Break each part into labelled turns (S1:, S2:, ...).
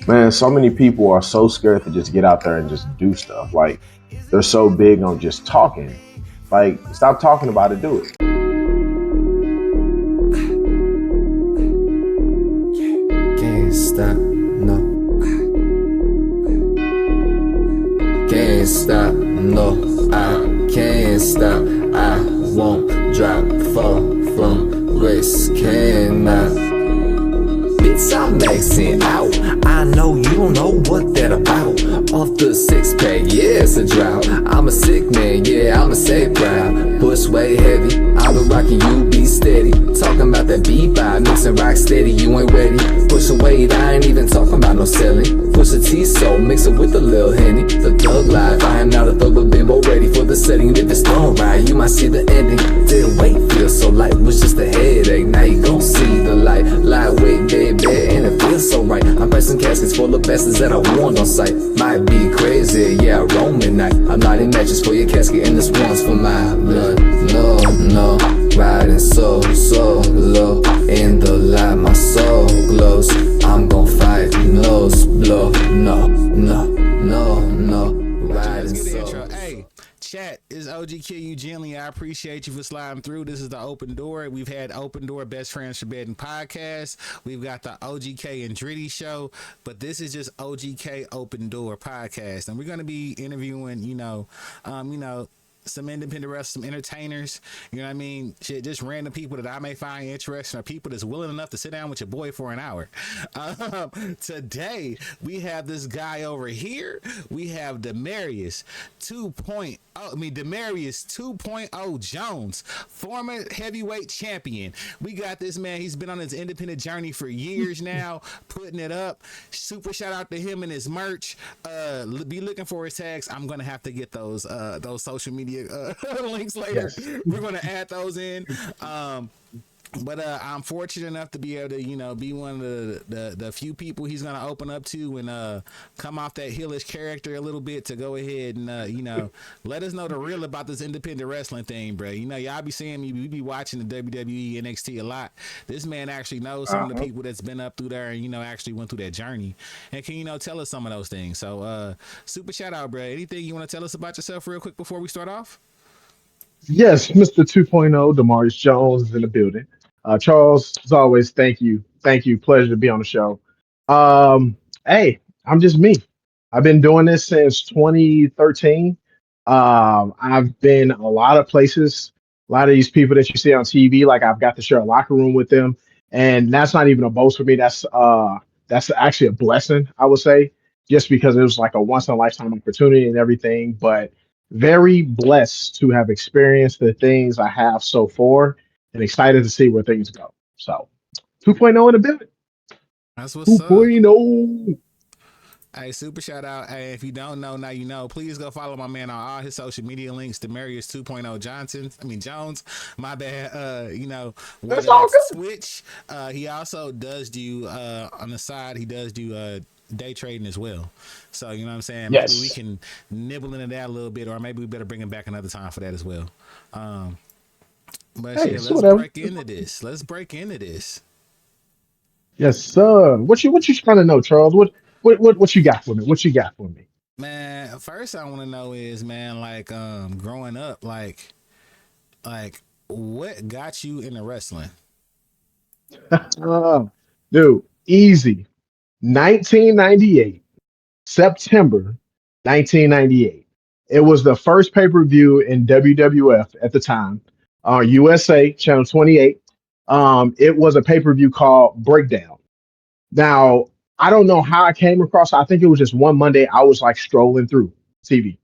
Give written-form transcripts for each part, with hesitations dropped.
S1: Man, so many people are so scared to just get out there and just do stuff. Like, they're so big on just talking. Like, stop talking about it, do it.
S2: Can't stop, no. Can't stop, no. I can't stop. I won't drop, fall from grace. Cannot. Bitch, I'm maxing out. I know you don't know what that about. Off the six pack, yeah, it's a drought. I'm a sick man, yeah, I'm a safe proud. Push way heavy, I been rocking, you be steady. Talking about that B-vibe, mixing rock steady, you ain't ready. Push a weight, I ain't even talking about no selling. Push a T-soul, mix it with a little Henny. The thug life, I am not a thug, but bimbo ready for the setting. If it's don't right, you might see the ending. Didn't wait, feel so light, was just a headache. Now you gon' see the light. Lightweight, baby, and it feels so right. I'm pressing caskets full of bastards that I warned on sight. Might be crazy, yeah, Roman night. I'm not in matches for your casket, and this one's for my blood. No, no, riding so low. In the light, my soul glows. I'm gon' fight, nose blow. No, no, no, no, riding so.
S3: Hey, chat, is OGK Eugene. I appreciate you for sliding through. This is the Open Door. We've had Open Door Best Friends for Betting podcast. We've got the OGK and Dritty show, but this is just OGK Open Door podcast, and we're gonna be interviewing, some independent wrestlers, some entertainers, you know what I mean? Shit, just random people that I may find interesting, or people that's willing enough to sit down with your boy for an hour. Today, we have this guy over here. We have Demarius 2.0 Jones, former heavyweight champion. We got this man. He's been on his independent journey for years now, putting it up. Super shout out to him and his merch. Be looking for his tags. I'm gonna have to get those social media links later.
S4: Yes.
S3: We're gonna add those in. But I'm fortunate enough to be able to, be one of the few people he's gonna open up to and come off that heelish character a little bit to go ahead and let us know the real about this independent wrestling thing, bro. Y'all be seeing me, we be watching the WWE NXT a lot. This man actually knows some of the people that's been up through there and actually went through that journey and can tell us some of those things. So super shout out, bro. Anything you want to tell us about yourself real quick before we start off?
S4: Yes, Mr. 2.0, Marius Jones is in the building. Charles, as always, thank you. Thank you. Pleasure to be on the show. Hey, I'm just me. I've been doing this since 2013. I've been a lot of places. A lot of these people that you see on TV, like I've got to share a locker room with them, and that's not even a boast for me. That's actually a blessing, I would say, just because it was like a once in a lifetime opportunity and everything. But very blessed to have experienced the things I have so far and excited to see where things go. So 2.0 in the building.
S3: That's what's up.
S4: 2.0.
S3: Hey, super shout out. Hey, if you don't know, now you know. Please go follow my man on all his social media links. Demarius 2.0 Jones. My bad.
S4: That's all good.
S3: Switch. He also does do on the side. He does do day trading as well. So you know what I'm saying.
S4: Yes.
S3: Maybe we can nibble into that a little bit, or maybe we better bring him back another time for that as well. But
S4: Hey,
S3: yeah,
S4: so
S3: let's
S4: whatever.
S3: break into this.
S4: Yes, sir. What you trying to know, Charles? What you got for me? What you got for me?
S3: Man, first I want to know is, man, like growing up, like what got you into wrestling?
S4: Uh, Dude, easy. 1998, September 1998. It was the first pay-per-view in WWF at the time, USA Channel 28. It was a pay-per-view called Breakdown. Now, I don't know how I came across. I think it was just one Monday. I was like strolling through TV,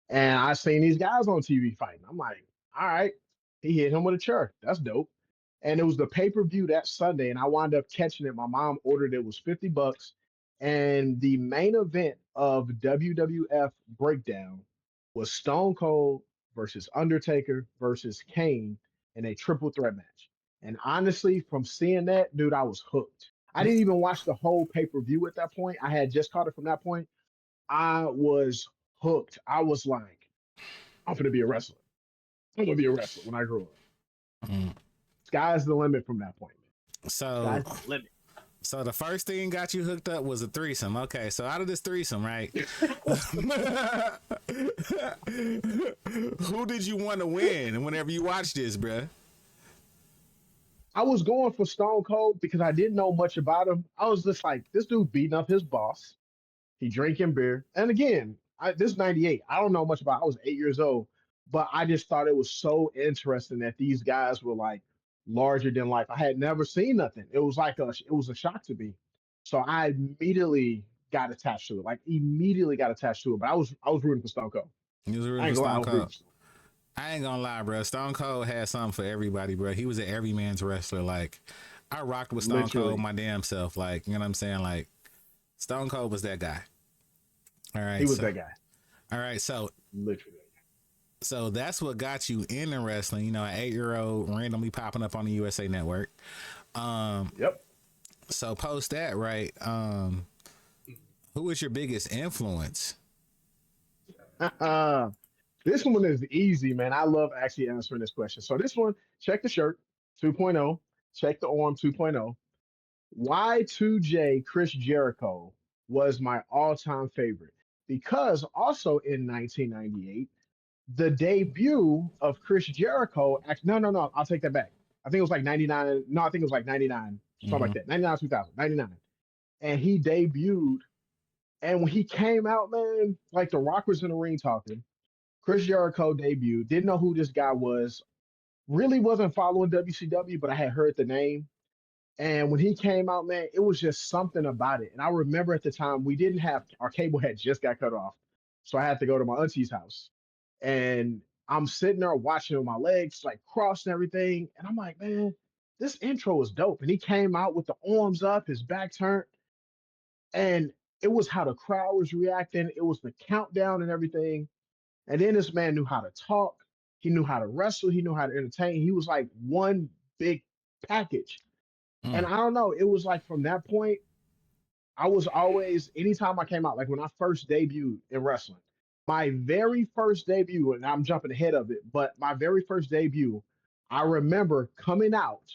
S4: and I seen these guys on TV fighting. I'm like, all right, he hit him with a chair. That's dope. And it was the pay per view that Sunday, and I wound up catching it. My mom ordered it, was $50, and the main event of WWF Breakdown was Stone Cold versus Undertaker versus Kane in a triple threat match. And honestly, from seeing that, dude, I was hooked. I didn't even watch the whole pay per view at that point. I had just caught it from that point. I was hooked. I was like, I'm gonna be a wrestler. I'm gonna be a wrestler when I grow up.
S3: Mm.
S4: Sky's the limit from that point, man.
S3: So
S4: Sky's the limit.
S3: So the first thing got you hooked up was a threesome. Okay, so out of this threesome, right? Who did you want to win whenever you watched this, bruh?
S4: I was going for Stone Cold because I didn't know much about him. I was just like, this dude beating up his boss. He drinking beer. And again, this is 98. I don't know much about it. I was 8 years old, but I just thought it was so interesting that these guys were like larger than life. I had never seen nothing. It was like it was a shock to me. So I immediately got attached to it. Like immediately got attached to it. But I was rooting for Stone Cold.
S3: You was
S4: I
S3: rooting
S4: ain't
S3: for
S4: gonna lie, I
S3: Stone
S4: was rooting
S3: Cold.
S4: for Stone Cold.
S3: I ain't gonna lie, bro. Stone Cold had something for everybody, bro. He was an everyman's wrestler. Like, I rocked with Stone
S4: Literally.
S3: Cold my damn self. Like, you know what I'm saying? Like, Stone Cold was that guy. All right.
S4: He was that guy.
S3: All right.
S4: Literally.
S3: So that's what got you into wrestling. You know, an 8-year-old randomly popping up on the USA Network.
S4: Yep.
S3: So post that, right? Who was your biggest influence?
S4: This one is easy, man. I love actually answering this question. So this one, check the shirt 2.0, check the arm 2.0. Y2J Chris Jericho was my all-time favorite because also in 1998, the debut of Chris Jericho. No, I'll take that back. I think it was like 99. No, I think it was like 99, something like
S3: Mm-hmm.
S4: that. 99, 2000, 99. And he debuted. And when he came out, man, like the Rock was in the ring talking. Chris Jericho debuted. Didn't know who this guy was. Really wasn't following WCW, but I had heard the name. And when he came out, man, it was just something about it. And I remember at the time we didn't have our cable had just got cut off. So I had to go to my auntie's house. And I'm sitting there watching with my legs like crossed and everything. And I'm like, man, this intro was dope. And he came out with the arms up, his back turned. And it was how the crowd was reacting. It was the countdown and everything. And then this man knew how to talk. He knew how to wrestle. He knew how to entertain. He was like one big package. And
S3: Mm.
S4: I don't know, it was like from that point, I was always, anytime I came out, like when I first debuted in wrestling, my very first debut, and I'm jumping ahead of it, but my very first debut, I remember coming out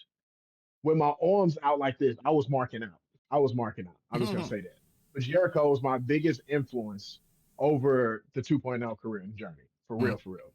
S4: with my arms out like this. I was marking out. I was marking out. I'm just going to say that. But Jericho was my biggest influence over the 2.0 career and journey. For real,
S3: Mm.
S4: for real.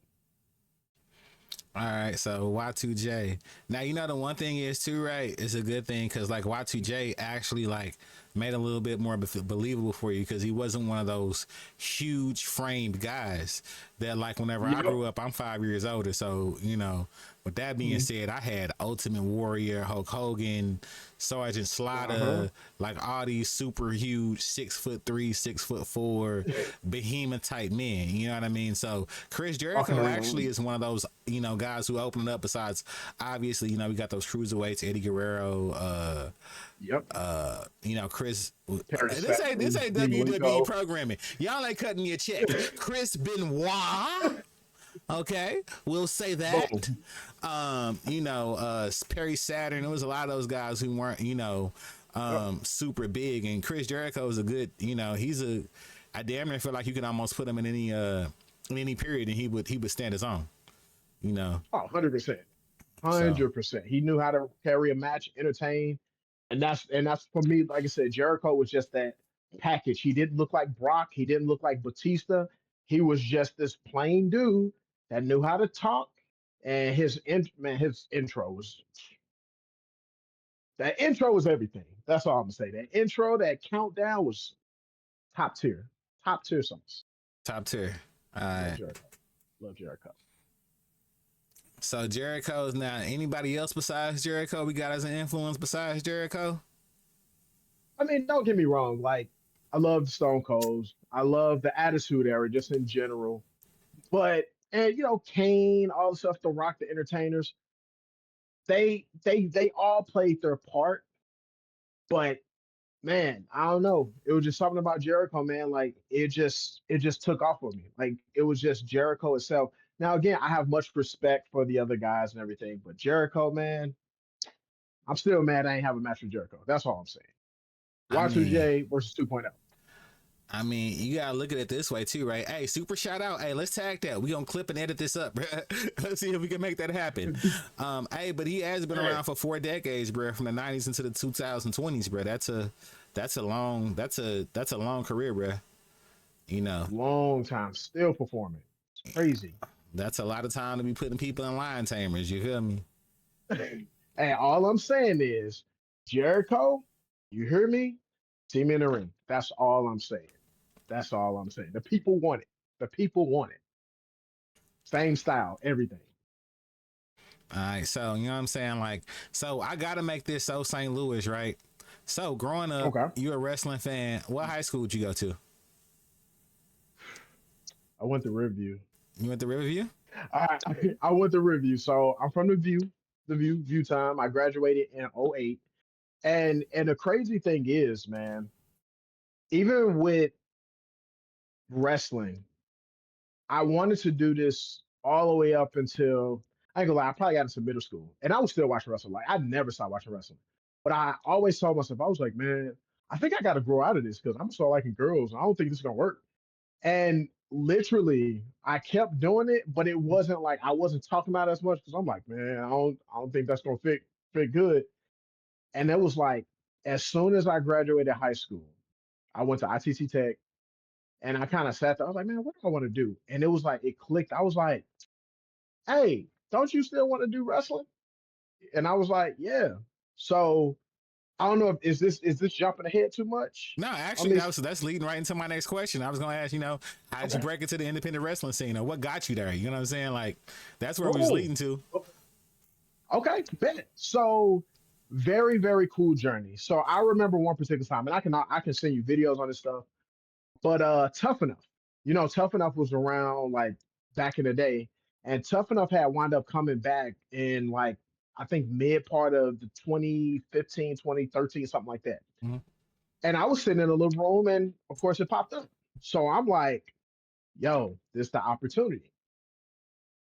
S3: All right, so Y2J. Now you know the one thing is too, right? It's a good thing because like Y2J actually like made a little bit more believable for you because he wasn't one of those huge framed guys that like whenever I
S4: Yep.
S3: grew up, I'm 5 years older, so you know. With that being said, I had Ultimate Warrior, Hulk Hogan, Sergeant Slaughter, like all these super huge 6'3", 6'4", behemoth type men. You know what I mean? So Chris Jericho actually is one of those, you know, guys who opened up. Besides, obviously, you know, we got those cruiserweights, Eddie Guerrero.
S4: Yep.
S3: You know, Chris.
S4: Paris
S3: This ain't
S4: Saturn,
S3: WWE
S4: Malenko.
S3: programming. Y'all ain't cutting me a check. Chris Benoit. Okay, we'll say that.
S4: Boom.
S3: You know, Perry Saturn. There was a lot of those guys who weren't, you know, super big. And Chris Jericho is a good, you know, I damn near feel like you can almost put him in any period, and he would stand his own. You know.
S4: Oh, 100%.
S3: So
S4: 100%. He knew how to carry a match, entertain. And that's for me, like I said, Jericho was just that package. He didn't look like Brock. He didn't look like Batista. He was just this plain dude that knew how to talk. And his intro was everything. That's all I'm gonna say. That intro, that countdown was top tier. Top tier songs.
S3: top tier. All
S4: Love
S3: right.
S4: Jericho. Love Jericho.
S3: So Jericho's now. Anybody else besides Jericho we got as an influence besides Jericho?
S4: I mean, don't get me wrong. Like, I love the Stone Colds. I love the Attitude Era just in general. But and Kane, all the stuff, The Rock, the Entertainers, they all played their part. But man, I don't know. It was just something about Jericho, man. Like it just took off with me. Like it was just Jericho itself. Now again, I have much respect for the other guys and everything, but Jericho, man, I'm still mad I ain't have a match with Jericho. That's all I'm saying.
S3: I mean,
S4: Y2J versus 2.0.
S3: I mean, you gotta look at it this way too, right? Hey, super shout out. Hey, let's tag that. We gonna clip and edit this up, bro. Let's see if we can make that happen. Hey, but he has been around for 4 decades, bro, from the 90s into the 2020s, bro. That's a long career, bro. You know,
S4: Long time, still performing. It's crazy.
S3: that's a lot of time to be putting people in lion tamers. You feel me?
S4: Hey, all I'm saying is, Jericho, you hear me? See me in the ring. That's all I'm saying. That's all I'm saying. The people want it. The people want it. Same style, everything.
S3: All right, so you know what I'm saying? Like, so I gotta make this so St. Louis, right? So growing up,
S4: Okay.
S3: you're a wrestling fan. What high school did you go to?
S4: I went to review.
S3: You went to Riverview?
S4: I went to review. So I'm from the View time. I graduated in '08. And the crazy thing is, man, even with wrestling, I wanted to do this all the way up until I ain't gonna lie, I probably got into middle school. And I was still watching wrestling. Like I never stopped watching wrestling. But I always told myself, I was like, man, I think I gotta grow out of this because I'm so liking girls. I don't think this is gonna work. And literally, I kept doing it, but it wasn't like I wasn't talking about it as much because I'm like, man, I don't think that's gonna fit good. And it was like as soon as I graduated high school, I went to ITC Tech and I kind of sat there. I was like, man, what do I want to do? And it was like it clicked. I was like, hey, don't you still want to do wrestling? And I was like, yeah. So I don't know if is this jumping ahead too much?
S3: No,
S4: I
S3: actually,
S4: mean,
S3: that's leading right into my next question. I was gonna ask, how'd you
S4: okay,
S3: break into the independent wrestling scene, or what got you there? You know what I'm saying? Like, that's where we was
S4: cool.
S3: leading to.
S4: Okay, bet. So very, very cool journey. So I remember one particular time, and I can send you videos on this stuff. But Tough Enough, Tough Enough was around like back in the day, and Tough Enough had wound up coming back in like I think mid part of the 2015, 2013, something like that.
S3: Mhm.
S4: And I was sitting in a little room, and of course it popped up. So I'm like, yo, this is the opportunity.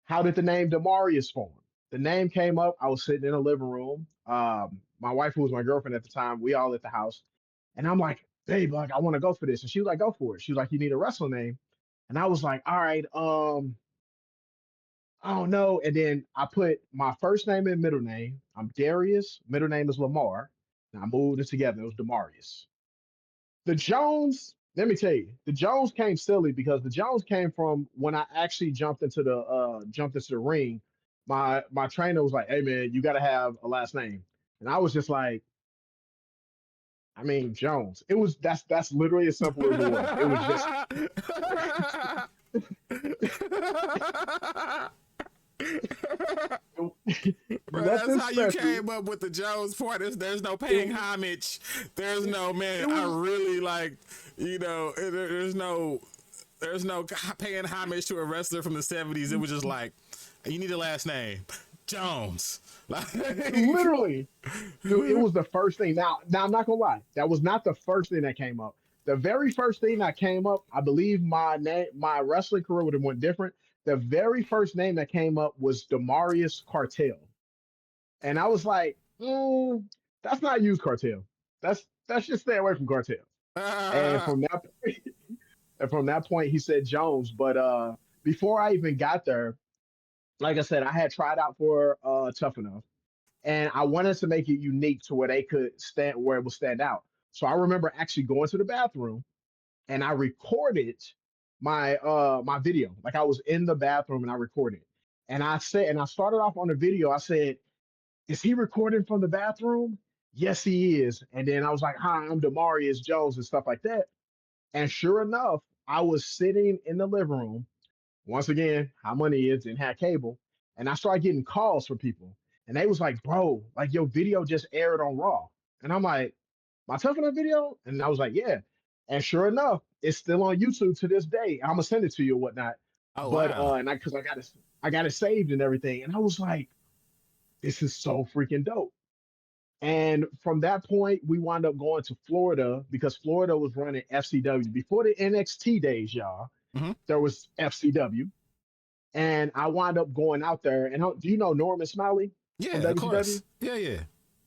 S4: How did the name Demarius form? The name came up. I was sitting in a living room. My wife, who was my girlfriend at the time, we all at the house. And I'm like, babe, like, I want to go for this. And she was like, go for it. She was like, you need a wrestling name. And I was like, all right, I don't know. And then I put my first name and middle name. I'm Darius. Middle name is Lamar. And I moved it together. It was Demarius. The Jones, let me tell you, the Jones came silly because the Jones came from when I actually jumped into the ring. My trainer was like, "Hey man, you got to have a last name," and I was just like, "I mean Jones." That's literally as simple as it was. It was just
S3: Bro, that's
S4: nothing
S3: how you
S4: special.
S3: came up with the Jones part. There's no paying
S4: It,
S3: homage. There's no man.
S4: it
S3: I
S4: was
S3: really like. There's no paying homage to a wrestler from the '70s. It was just like, you need a last name, Jones. Like,
S4: literally, dude. It was the first thing. Now I'm not gonna lie. That was not the first thing that came up. The very first thing that came up, I believe my wrestling career would have went different. The very first name that came up was Demarius Cartel. And I was like, that's not use cartel. That's just stay away from cartel. And
S3: ah,
S4: from that point, he said Jones. But before I even got there, like I said, I had tried out for Tough Enough, and I wanted to make it unique to where they could stand where it would stand out. So I remember actually going to the bathroom and I recorded my video. Like I was in the bathroom and I recorded. And I started off on the video. I said, is he recording from the bathroom? Yes, he is. And then I was like, hi, I'm Demarius Jones and stuff like that. And sure enough, I was sitting in the living room. Once again, how money is and had cable. And I started getting calls from people. And they was like, bro, like your video just aired on Raw. And I'm like, my Tough Enough video? And I was like, yeah. And sure enough, it's still on YouTube to this day. I'm gonna send it to you or whatnot.
S3: oh
S4: But
S3: wow.
S4: and I got it saved and everything. And I was like, this is so freaking dope. And from that point, we wound up going to Florida because Florida was running FCW. Before the NXT days, y'all,
S3: Hmm.
S4: there was FCW. And I wound up going out there. And do you know Norman Smiley from
S3: Yeah, of
S4: WCW?
S3: course. Yeah, yeah.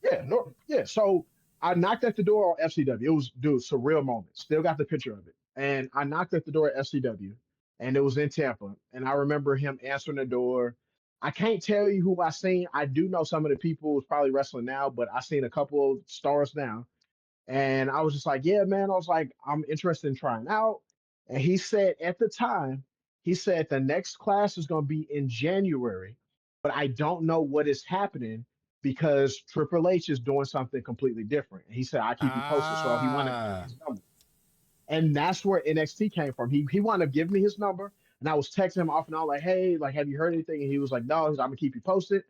S4: Yeah, yeah. So I knocked at the door on FCW. It was, dude, surreal moment. Still got the picture of it. And I knocked at the door at FCW, and it was in Tampa. And I remember him answering the door. I can't tell you who I seen. I do know some of the people who's probably wrestling now, but I seen a couple of stars now. And I was just like, yeah, man. I was like, I'm interested in trying out. And he said at the time, he said the next class is going to be in January, but I don't know what is happening because Triple H is doing something completely different. And he said, I keep you posted. So he wanted to give me
S3: Ah.
S4: his number. And that's where NXT came from. He wanted to give me his number. And I was texting him off and on, like, hey, like, have you heard anything? And he was like, no, I'm gonna keep you posted.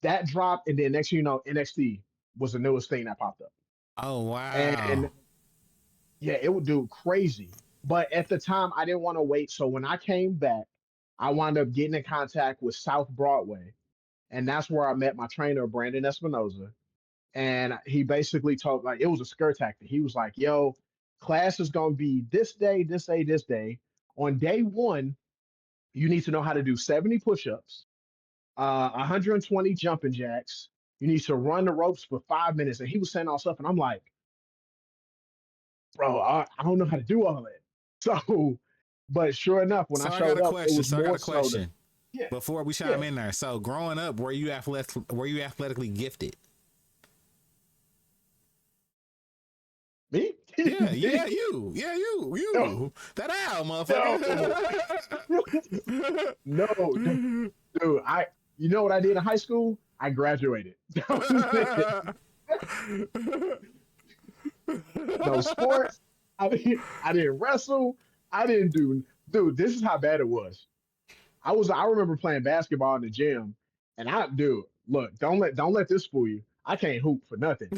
S4: That dropped, and then next thing you know, NXT was the newest thing that popped up.
S3: Oh wow.
S4: And yeah, it would do crazy. But at the time, I didn't want to wait. So when I came back, I wound up getting in contact with South Broadway. And that's where I met my trainer, Brandon Espinoza. And he basically told, like, it was a scare tactic. He was like, yo, class is going to be this day, this day, this day. On day one, you need to know how to do 70 push ups, 120 jumping jacks. You need to run the ropes for 5 minutes. And he was saying all stuff. And I'm like, bro, I don't know how to do all that. So, but sure enough, when
S3: So
S4: I
S3: I got
S4: showed
S3: a
S4: up, it
S3: question.
S4: was
S3: So I got
S4: more
S3: a
S4: so
S3: question.
S4: yeah,
S3: Before we chime
S4: yeah,
S3: in there. So growing up, were you athletically gifted?
S4: me,
S3: Yeah,
S4: me, no,
S3: you. That owl,
S4: no,
S3: motherfucker.
S4: no, dude, I, you know what I did in high school? I graduated. That was it. No sports. I didn't wrestle. I didn't do, dude. This is how bad it was. I remember playing basketball in the gym, and dude, look, don't let this fool you. I can't hoop for nothing.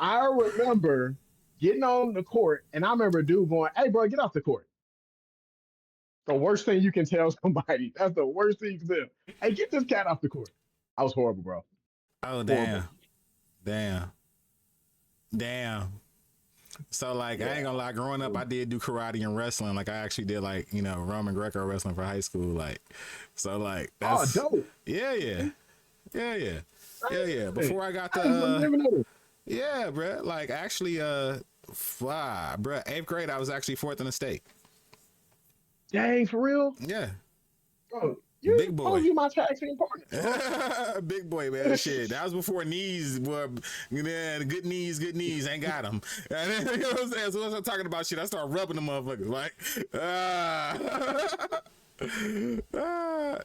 S4: I remember getting on the court, and I remember a dude going, "Hey, bro, get off the court." The worst thing you can tell somebody. That's the worst thing you can tell. Hey, get this cat off the court. I was horrible, bro.
S3: Oh
S4: Horrible.
S3: damn. Damn. Damn. So like I ain't
S4: Yeah.
S3: gonna lie, growing up I did do karate and wrestling. Like I actually did like, Roman Greco wrestling for high school. Like so like
S4: Oh,
S3: that's
S4: dope.
S3: yeah, yeah. Yeah, yeah. Yeah, yeah.
S4: Hey,
S3: Before I got
S4: I didn't even know this.
S3: yeah, bruh. Like actually bruh, eighth grade I was actually fourth in the state.
S4: Dang, for real?
S3: Yeah.
S4: Bro,
S3: Big boy.
S4: you my tag team partner.
S3: Big boy, man. Shit. That was before knees were, the good knees, ain't got them. And then, you know what I'm saying? So once I'm talking about shit, I start rubbing the motherfuckers. Like,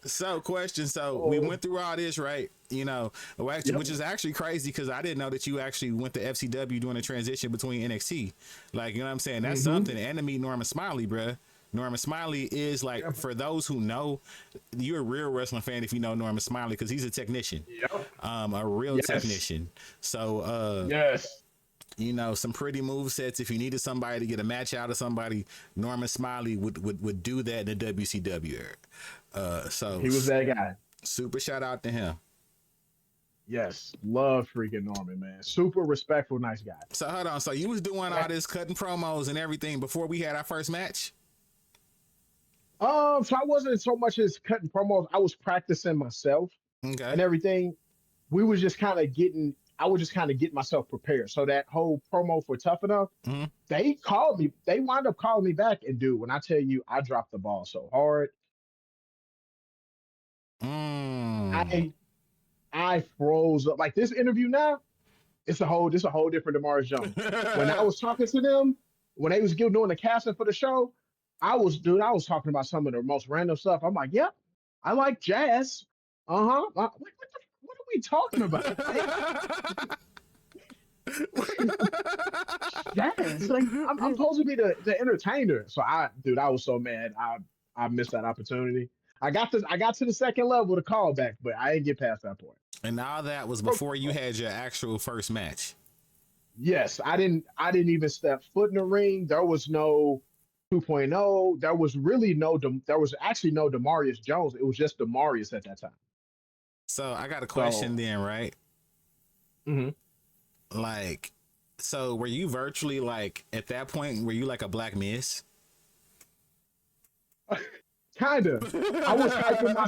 S3: so question. So we went through all this, right? Which is actually crazy because I didn't know that you actually went to FCW doing a transition between NXT. Like, you know what I'm saying? That's something. And to meet Norman Smiley, bruh. Norman Smiley is like, for those who know, you're a real wrestling fan if you know Norman Smiley because he's a technician, a real technician. So,
S4: Yes.
S3: some pretty move sets. If you needed somebody to get a match out of somebody, Norman Smiley would do that in the WCW era. So
S4: He was that guy.
S3: super shout out to him.
S4: Yes. Love freaking Norman, man. Super respectful, nice guy.
S3: So hold on. So you was doing all this cutting promos and everything before we had our first match?
S4: So I wasn't so much as cutting promos. I was practicing myself
S3: Okay.
S4: and everything. We was just kind of getting. I was just kind of getting myself prepared. So that whole promo for Tough Enough, they called me. They wound up calling me back, and dude, when I tell you, I dropped the ball so hard. I froze up. Like this interview now, this a whole different Demarius Jones. When I was talking to them, when they was doing the casting for the show, I was talking about some of the most random stuff. I'm like, yep, I like jazz. What are we talking about? Jazz. Like I'm supposed to be the entertainer. So I was so mad. I missed that opportunity. I got to the second level to call back, but I didn't get past that point.
S3: And all that was before you had your actual first match.
S4: Yes, I didn't even step foot in the ring. There was no 2.0. There was really there was actually no Demarius Jones. It was just Demarius at that time.
S3: So I got a question then, right? Like, so were you virtually like at that point? Were you like a Black Miss?
S4: Kinda. I was hyping my.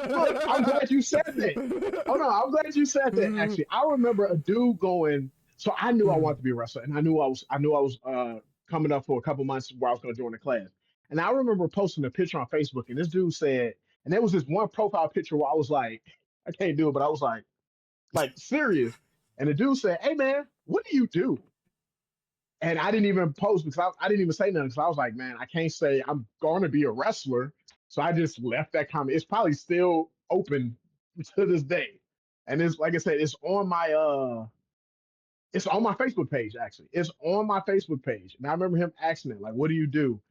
S4: Look, I'm glad you said that. Oh no, I'm glad you said that. Actually, I remember a dude going. So I knew I wanted to be a wrestler, and I knew I was coming up for a couple months where I was going to join the class. And I remember posting a picture on Facebook, and this dude said, and there was this one profile picture where I was like, I can't do it, but I was like serious. And the dude said, "Hey man, what do you do?" And I didn't even post because I didn't even say nothing because I was like, man, I can't say I'm going to be a wrestler. So I just left that comment. It's probably still open to this day. And it's like I said, it's on my Facebook page, actually. It's on my Facebook page. And I remember him asking it, like, what do you do?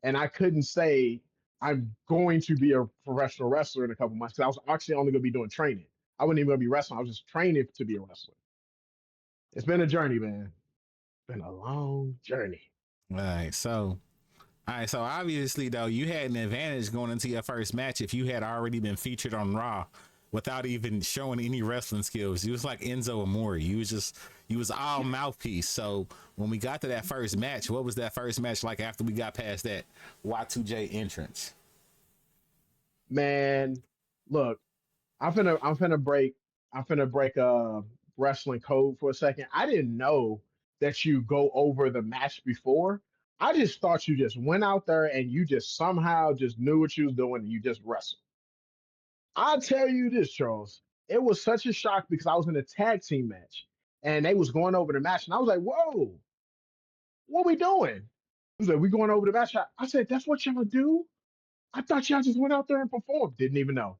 S4: And I couldn't say I'm going to be a professional wrestler in a couple months because I was actually only going to be doing training. I wasn't even going to be wrestling. I was just training to be a wrestler. It's been a journey, man. It's been a long journey.
S3: All right, so obviously though, you had an advantage going into your first match if you had already been featured on Raw without even showing any wrestling skills. You was like Enzo Amore. You was all mouthpiece. So when we got to that first match, what was that first match like after we got past that Y2J entrance?
S4: Man, look, I'm finna break wrestling code for a second. I didn't know that you go over the match before. I just thought you just went out there and you just somehow just knew what you was doing and you just wrestled. I'll tell you this, Charles. It was such a shock because I was in a tag team match and they was going over the match and I was like, whoa, what we doing? He was like, we going over the match. I said, that's what y'all do? I thought y'all just went out there and performed. Didn't even know.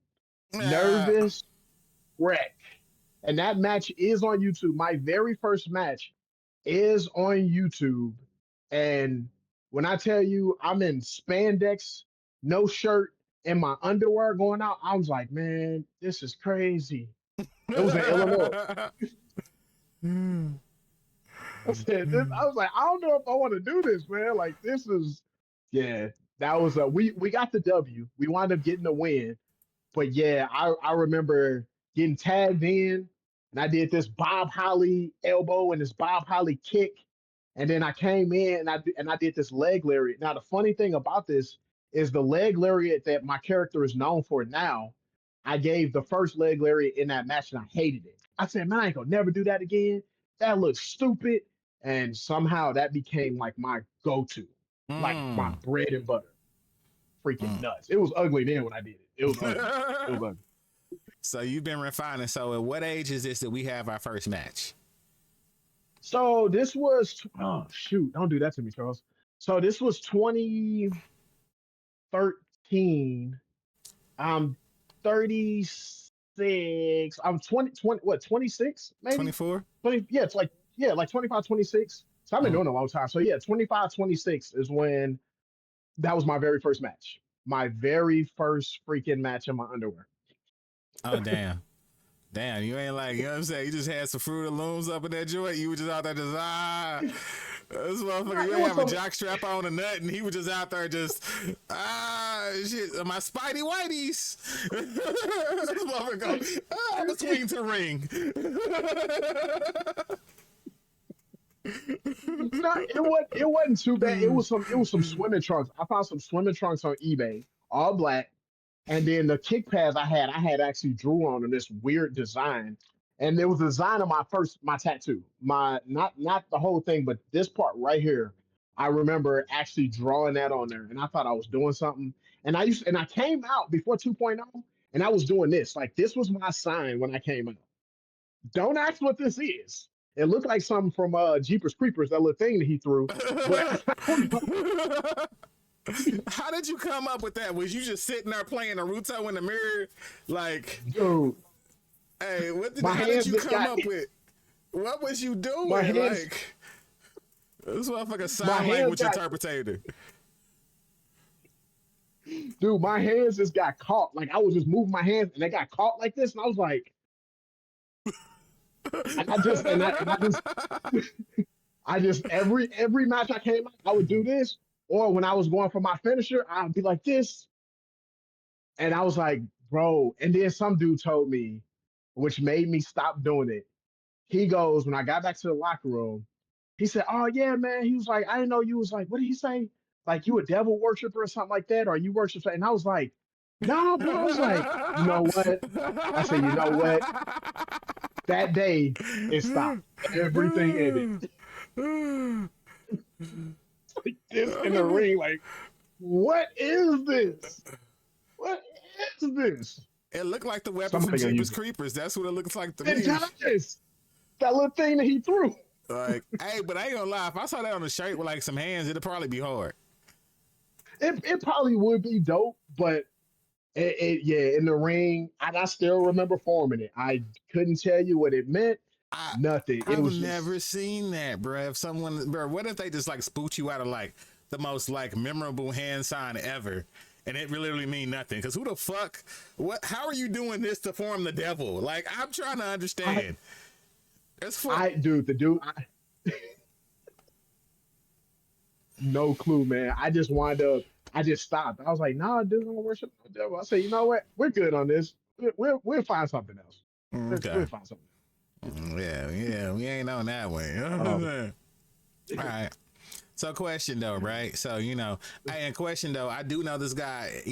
S4: Nervous wreck. And that match is on YouTube. My very first match is on YouTube. And when I tell you I'm in spandex, no shirt, and my underwear going out, I was like, man, this is crazy. It was in Illinois. I was like, I don't know if I want to do this, man. Like, this is, yeah, that was we got the W. We wound up getting the win. But yeah, I remember getting tagged in, and I did this Bob Holly elbow and this Bob Holly kick, and then I came in and I did this leg lariat. Now the funny thing about this is the leg lariat that my character is known for now. I gave the first leg lariat in that match, and I hated it. I said, man, I ain't gonna never do that again. That looks stupid, and somehow that became like my go-to, like my bread and butter. Freaking nuts! It was ugly then when I did it. It was ugly. It was ugly.
S3: So you've been refining. So at what age is this that we have our first match?
S4: So this was oh shoot! Don't do that to me, Charles. So this was 2013. I'm 36. I'm 20 what 26 maybe
S3: 24.
S4: 20 yeah, it's like 25, 26. So I've been doing it a long time. So yeah, 25, 26 is when that was my very first match. My very first freaking match in my underwear.
S3: Oh damn. Damn, you ain't like, you know what I'm saying? You just had some Fruit of Looms up in that joint. You were just out there just, this motherfucker, you ain't have a jock strap on a nut, and he was just out there just, shit, my Spidey Whiteys. This motherfucker go, between the ring.
S4: No, it wasn't too bad. It was some swimming trunks. I found some swimming trunks on eBay, all black. And then the kick pads I had actually drew on this weird design. And it was the design of my tattoo. My not the whole thing, but this part right here. I remember actually drawing that on there, and I thought I was doing something. And I came out before 2.0, and I was doing this. Like, this was my sign when I came out. Don't ask what this is. It looked like something from Jeepers Creepers, that little thing that he threw. But
S3: how did you come up with that? Was you just sitting there playing Naruto in the mirror? Like,
S4: dude,
S3: hey, how did you come up with? What was you doing? Like, this motherfucker sign language interpreter.
S4: Dude, my hands just got caught. Like, I was just moving my hands and they got caught like this. And I was like, I just every match I came out, I would do this. Or when I was going for my finisher, I'd be like this. And I was like, bro. And then some dude told me, which made me stop doing it. He goes, when I got back to the locker room, he said, oh, yeah, man. He was like, I didn't know you was like, what did he say? Like, you a devil worshiper or something like that? Or you worship something? And I was like, no, bro. I was like, you know what? I said, you know what? That day, it stopped. Everything ended. Like this in the ring, like, what is this? What is this?
S3: It looked like the weapon from
S4: Somebody gonna
S3: Jeepers
S4: use it.
S3: Creepers. That's what it looks like to
S4: It
S3: me.
S4: does. That little thing that he threw.
S3: Like, hey, but I ain't gonna lie. If I saw that on a shirt with like some hands, it'd probably be hard.
S4: It probably would be dope, but yeah, in the ring, and I still remember forming it. I couldn't tell you what it meant.
S3: I
S4: Nothing. It
S3: I've
S4: was
S3: never
S4: just
S3: seen that, bro. If someone, bro, what if they just like spooked you out of like the most like memorable hand sign ever, and it literally mean nothing? Because who the fuck? What? How are you doing this to form the devil? Like, I'm trying to understand. It's for
S4: no clue, man. I just wound up. I just stopped. I was like, "Nah, dude, don't worship the devil." I said, "You know what? We're good on this. We'll find something else.
S3: okay.
S4: We'll find something."
S3: Yeah, we ain't on that way.
S4: Um,
S3: All right. So question though, right? So, and question though, I do know this guy,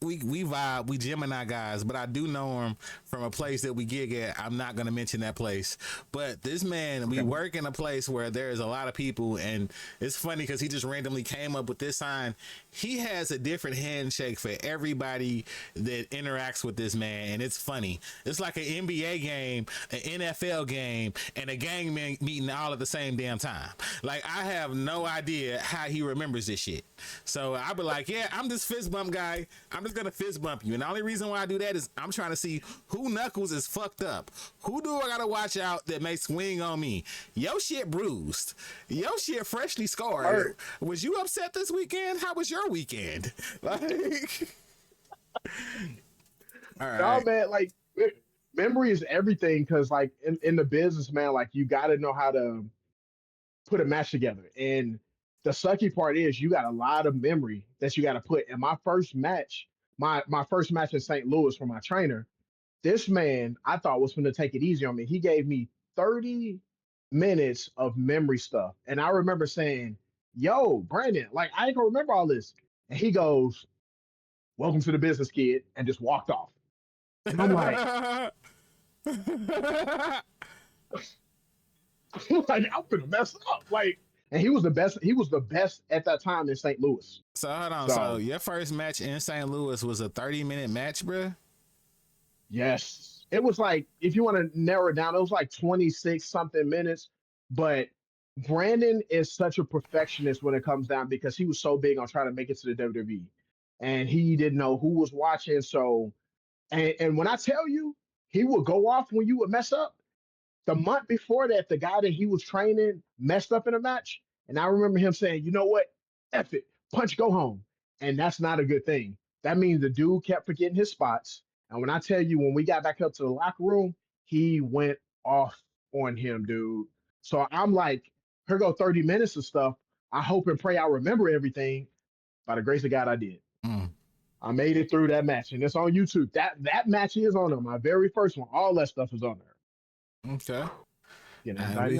S3: we vibe, we Gemini guys, but I do know him from a place that we gig at. I'm not gonna mention that place, but this man, we work in a place where there's a lot of people, and it's funny because he just randomly came up with this sign. He has a different handshake for everybody that interacts with this man, and it's funny. It's like an NBA game, an NFL game, and a gang meeting all at the same damn time. Like, I have no idea how he remembers this shit. So I be like, yeah, I'm this fist bump guy. I'm just gonna fist bump you, and the only reason why I do that is I'm trying to see who knuckles is fucked up. Who do I gotta watch out that may swing on me? Your shit bruised. Your shit freshly scarred. Was you upset this weekend? How was your weekend? Like, all right.
S4: No, man. Like, memory is everything. Because, like, in the business, man, like, you got to know how to put a match together. And the sucky part is you got a lot of memory that you got to put. And my first match, my first match in St. Louis for my trainer, this man I thought was going to take it easy on me. He gave me 30 minutes of memory stuff. And I remember saying, "Yo, Brandon, like, I ain't gonna remember all this." And he goes, "Welcome to the business, kid," and just walked off. And I'm like, I'm gonna mess up. Like, and he was the best. He was the best at that time in St. Louis.
S3: So hold on. So your first match in St. Louis was a 30-minute match, bro?
S4: Yes, it was like, if you want to narrow it down, it was like 26 something minutes. But Brandon is such a perfectionist when it comes down, because he was so big on trying to make it to the WWE, and he didn't know who was watching. So, and when I tell you, he would go off when you would mess up. The month before that, the guy that he was training messed up in a match. And I remember him saying, "You know what? F it. Punch, go home." And that's not a good thing. That means the dude kept forgetting his spots. And when I tell you, when we got back up to the locker room, he went off on him, dude. So I'm like, here go 30 minutes of stuff. I hope and pray I remember everything. By the grace of God, I did. I made it through that match, and it's on YouTube. That match is on there. My very first one. All that stuff is on there.
S3: Okay.
S4: You know,
S3: And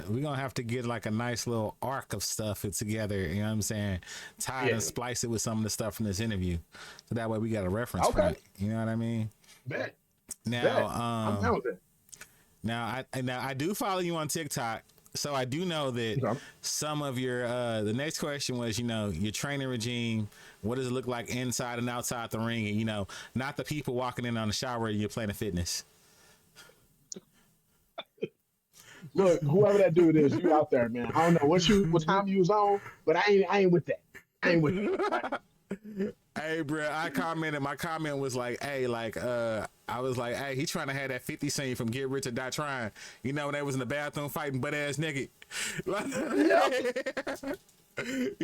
S3: we're gonna have to get like a nice little arc of stuff together, you know what I'm saying? Tie it and splice it with some of the stuff from this interview. So that way we got a reference point. You know what I mean?
S4: Bet.
S3: Now,
S4: I'm down with it.
S3: Now I do follow you on TikTok, so I do know that some of your the next question was, your training regime, what does it look like inside and outside the ring, and not the people walking in on the shower you're Planet Fitness.
S4: Look, whoever that dude is, you out there, man. I don't know what time you was on, but I ain't with that. I ain't with that.
S3: Hey, bro, my comment was like, hey, I was like, hey, he trying to have that 50 scene from Get Rich or Die Trying. When they was in the bathroom fighting butt ass naked. He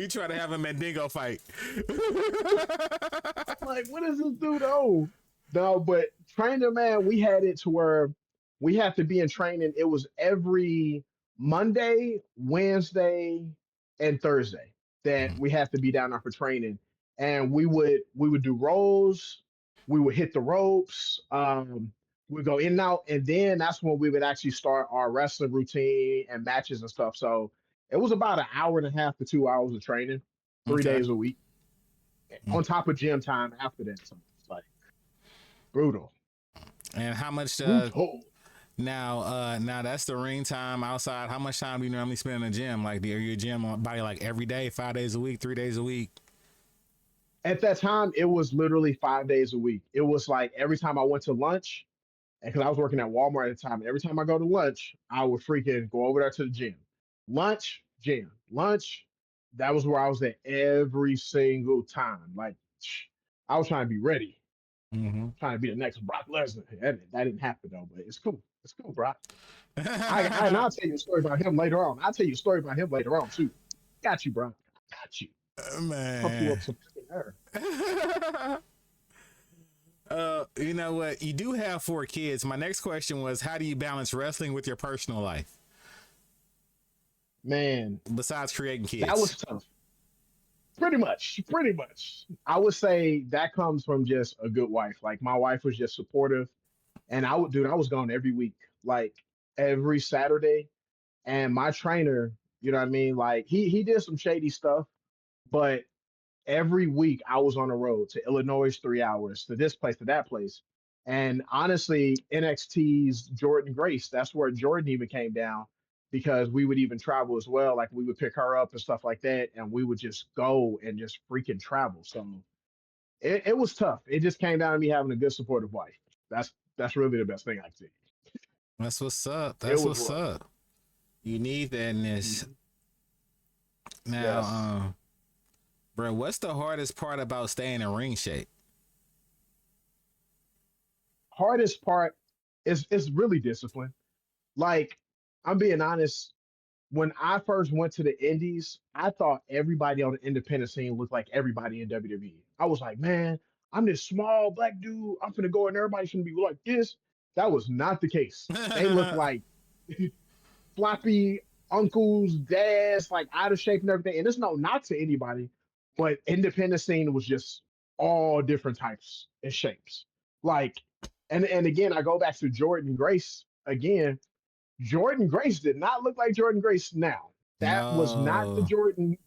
S3: trying to have a Mandingo fight.
S4: I'm like, what is this dude on? No, but trainer, man, we had it to where we have to be in training. It was every Monday, Wednesday, and Thursday that we have to be down there for training. And we would do rolls, we would hit the ropes, we'd go in and out, and then that's when we would actually start our wrestling routine and matches and stuff. So it was about an hour and a half to 2 hours of training, 3 days a week, on top of gym time after that. So it's like brutal.
S3: And how much now that's the ring time outside. How much time do you normally spend in the gym? Like, are your gym body like every day, 5 days a week, 3 days a week?
S4: At that time, it was literally 5 days a week. It was like every time I went to lunch, and because I was working at Walmart at the time, every time I go to lunch, I would freaking go over there to the gym. Lunch, gym, lunch. That was where I was at every single time. Like, I was trying to be ready,
S3: Mm-hmm.
S4: trying to be the next Brock Lesnar. That didn't happen though, but it's cool. It's cool, Brock. And I'll tell you a story about him later on. I'll tell you a story about him later on too. Got you, Brock. Got you. Pump you
S3: Man.
S4: up some air.
S3: You know what? You do have 4 kids. My next question was, how do you balance wrestling with your personal life?
S4: Man,
S3: Besides creating kids.
S4: that was tough. Pretty much. Pretty much. I would say that comes from just a good wife. Like my wife was just supportive. And I was gone every week, like every Saturday. And my trainer, you know what I mean? Like he did some shady stuff, but every week I was on the road to Illinois 3 hours, to this place, to that place. And honestly, NXT's Jordan Grace, that's where Jordan even came down because we would even travel as well. Like we would pick her up and stuff like that. And we would just go and just freaking travel. So it was tough. It just came down to me having a good supportive wife. That's really the best thing I can see.
S3: That's what's up.
S4: It
S3: That's
S4: was
S3: what's
S4: rough.
S3: up. You need that in this. Now,
S4: Yes.
S3: bro, what's the hardest part about staying in ring shape?
S4: Hardest part is really discipline. Like, I'm being honest, when I first went to the indies, I thought everybody on the independent scene looked like everybody in WWE. I was like, man, I'm this small black dude. I'm gonna go and everybody's gonna be like this. That was not the case. They look like floppy uncles, dads, like out of shape and everything. And there's no knock to anybody, but independent scene was just all different types and shapes. Like, and again, I go back to Jordan Grace again. Jordan Grace did not look like Jordan Grace now. That was not the
S3: No.
S4: Jordan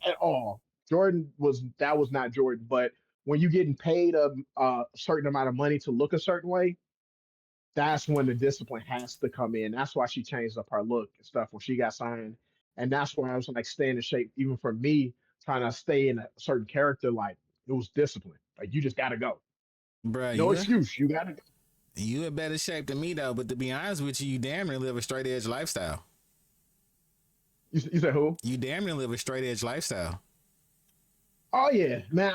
S4: at all. That was not Jordan. But when you're getting paid a certain amount of money to look a certain way, that's when the discipline has to come in. That's why she changed up her look and stuff when she got signed. And that's why I was like staying in shape, even for me, trying to stay in a certain character, like it was discipline. Like you just gotta go.
S3: Bro,
S4: No excuse. You gotta go.
S3: you in better shape than me though, but to be honest with you, you damn near live a straight edge lifestyle.
S4: You said who?
S3: You damn near live a straight edge lifestyle.
S4: Oh yeah, man.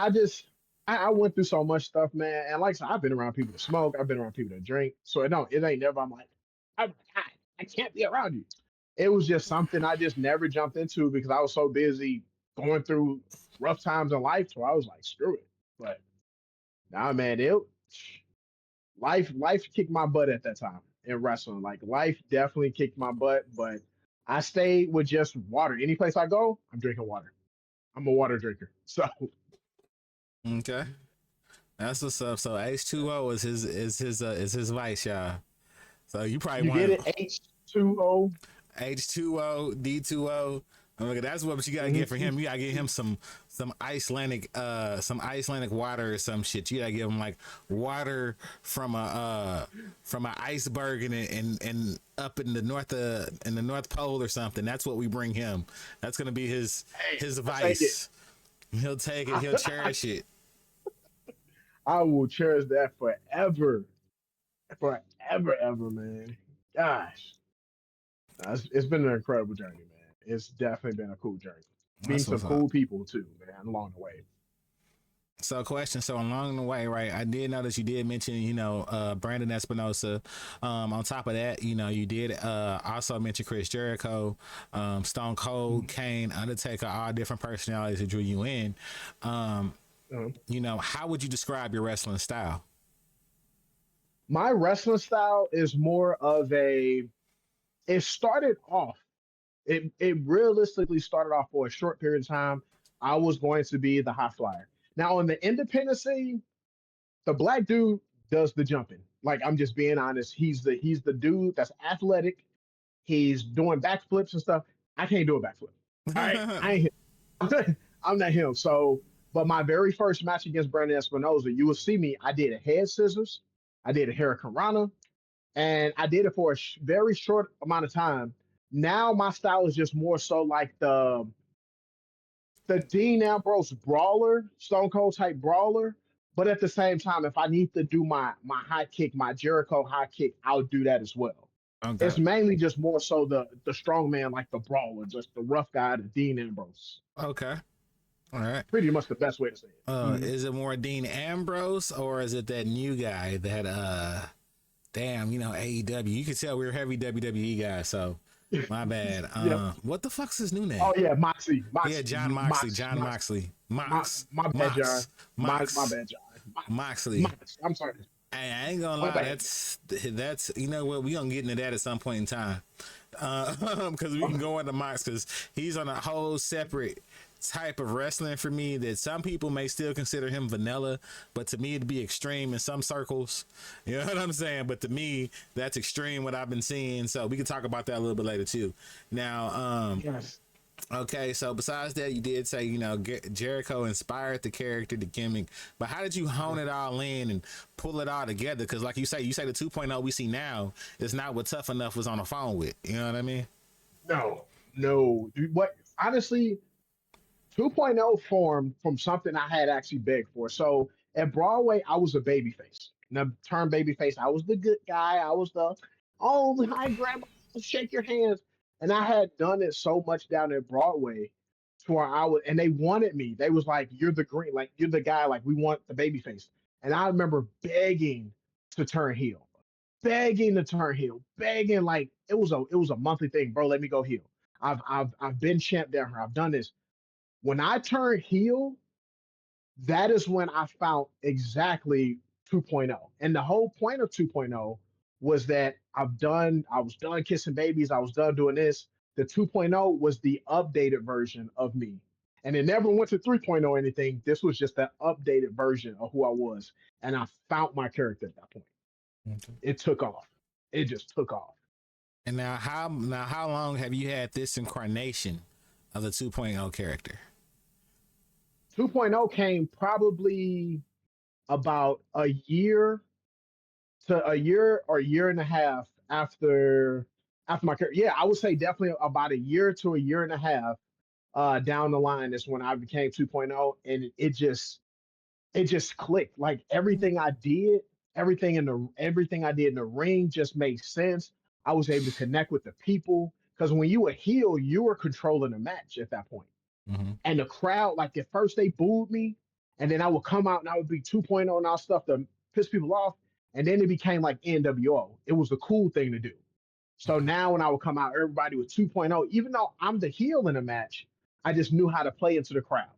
S4: I went through so much stuff, man. And like I said, I've been around people that smoke, I've been around people that drink. So it ain't never I'm like, oh my God, I can't be around you. It was just something I just never jumped into because I was so busy going through rough times in life. So I was like, screw it. But nah, man, life kicked my butt at that time in wrestling. Like life definitely kicked my butt, but I stayed with just water. Any place I go, I'm drinking water. I'm a water drinker. So
S3: Okay. That's what's up. So H2O is his vice, y'all. So you probably
S4: you get
S3: want
S4: it, H2O.
S3: H2O, D2O. Look, that's what you gotta get for him. You gotta get him some Icelandic water or some shit. You gotta give him like water from a iceberg and up in the North Pole or something. That's what we bring him. That's gonna be his vice. He'll take it. He'll cherish it.
S4: I will cherish that forever. Forever, ever, man. Gosh. It's been an incredible journey, man. It's definitely been a cool journey. Meeting
S3: That's
S4: some
S3: what's up.
S4: cool people too, man, along the way.
S3: So, question. So, along the way, right? I did notice you did mention, Brandon Espinosa. On top of that, you did also mention Chris Jericho, Stone Cold, Kane, Undertaker, all different personalities that drew you in. How would you describe your wrestling style?
S4: My wrestling style is more of it started off, it realistically started off for a short period of time. I was going to be the high flyer. Now on the independent scene, the black dude does the jumping. Like I'm just being honest. He's the dude that's athletic. He's doing backflips and stuff. I can't do a backflip. All right. I ain't him. I'm not him. So, but my very first match against Brandon Espinosa, you will see me. I did a head scissors. I did a Hurricane Rana, and I did it for a very short amount of time. Now my style is just more so like the Dean Ambrose brawler, Stone Cold type brawler. But at the same time, if I need to do my high kick, my Jericho high kick, I'll do that as well. It's
S3: Okay.
S4: mainly just more so the strong man, like the brawler, just the rough guy, the Dean Ambrose.
S3: Okay. All right.
S4: Pretty much the best way to say it.
S3: Is it more Dean Ambrose or is it that new guy that damn, AEW? You can tell we're heavy WWE guys, so my bad.
S4: Yeah.
S3: What the fuck's his new name?
S4: Oh yeah, Moxie.
S3: Yeah, John Moxley. John Moxley. Mox.
S4: My bad, John.
S3: Mox.
S4: My bad, John.
S3: Moxley.
S4: Mox. I'm sorry.
S3: Hey, I ain't gonna
S4: My
S3: lie.
S4: bad.
S3: That's you know what, we gonna get into that at some point in time, because we can go into Mox because he's on a whole separate type of wrestling for me that some people may still consider him vanilla, but to me it'd be extreme in some circles. You know what I'm saying? But to me, that's extreme what I've been seeing. So we can talk about that a little bit later too. Now,
S4: Yes.
S3: okay, so besides that, you did say, Jericho inspired the character, the gimmick, but how did you hone it all in and pull it all together? Because like you say the 2.0 we see now is not what Tough Enough was on the phone with. You know what I mean?
S4: No. Dude, what honestly, 2.0 formed from something I had actually begged for. So at Broadway, I was a babyface. Now, term babyface, I was the good guy. I was hi, grandma, shake your hands. And I had done it so much down at Broadway to where and they wanted me. They was like, you're the green, like, you're the guy, like, we want the babyface. And I remember begging to turn heel, begging, like, it was a monthly thing, bro. Let me go heel. I've been champ down here. I've done this. When I turned heel, that is when I found exactly 2.0. And the whole point of 2.0 was that I was done kissing babies. I was done doing this. The 2.0 was the updated version of me. And it never went to 3.0 or anything. This was just that updated version of who I was. And I found my character at that point.
S3: Okay.
S4: It took off. It just took off.
S3: And how long have you had this incarnation of the 2.0 character?
S4: 2.0 came probably about a year or a year and a half after my career. Yeah, I would say definitely about a year to a year and a half down the line is when I became 2.0, and it just clicked. Like everything I did, everything I did in the ring just made sense. I was able to connect with the people because when you were heel, you were controlling the match at that point.
S3: Mm-hmm.
S4: And the crowd, like at first they booed me, and then I would come out and I would be 2.0 and all stuff to piss people off. And then it became like NWO. It was the cool thing to do. So now when I would come out, everybody was 2.0. Even though I'm the heel in a match, I just knew how to play into the crowd.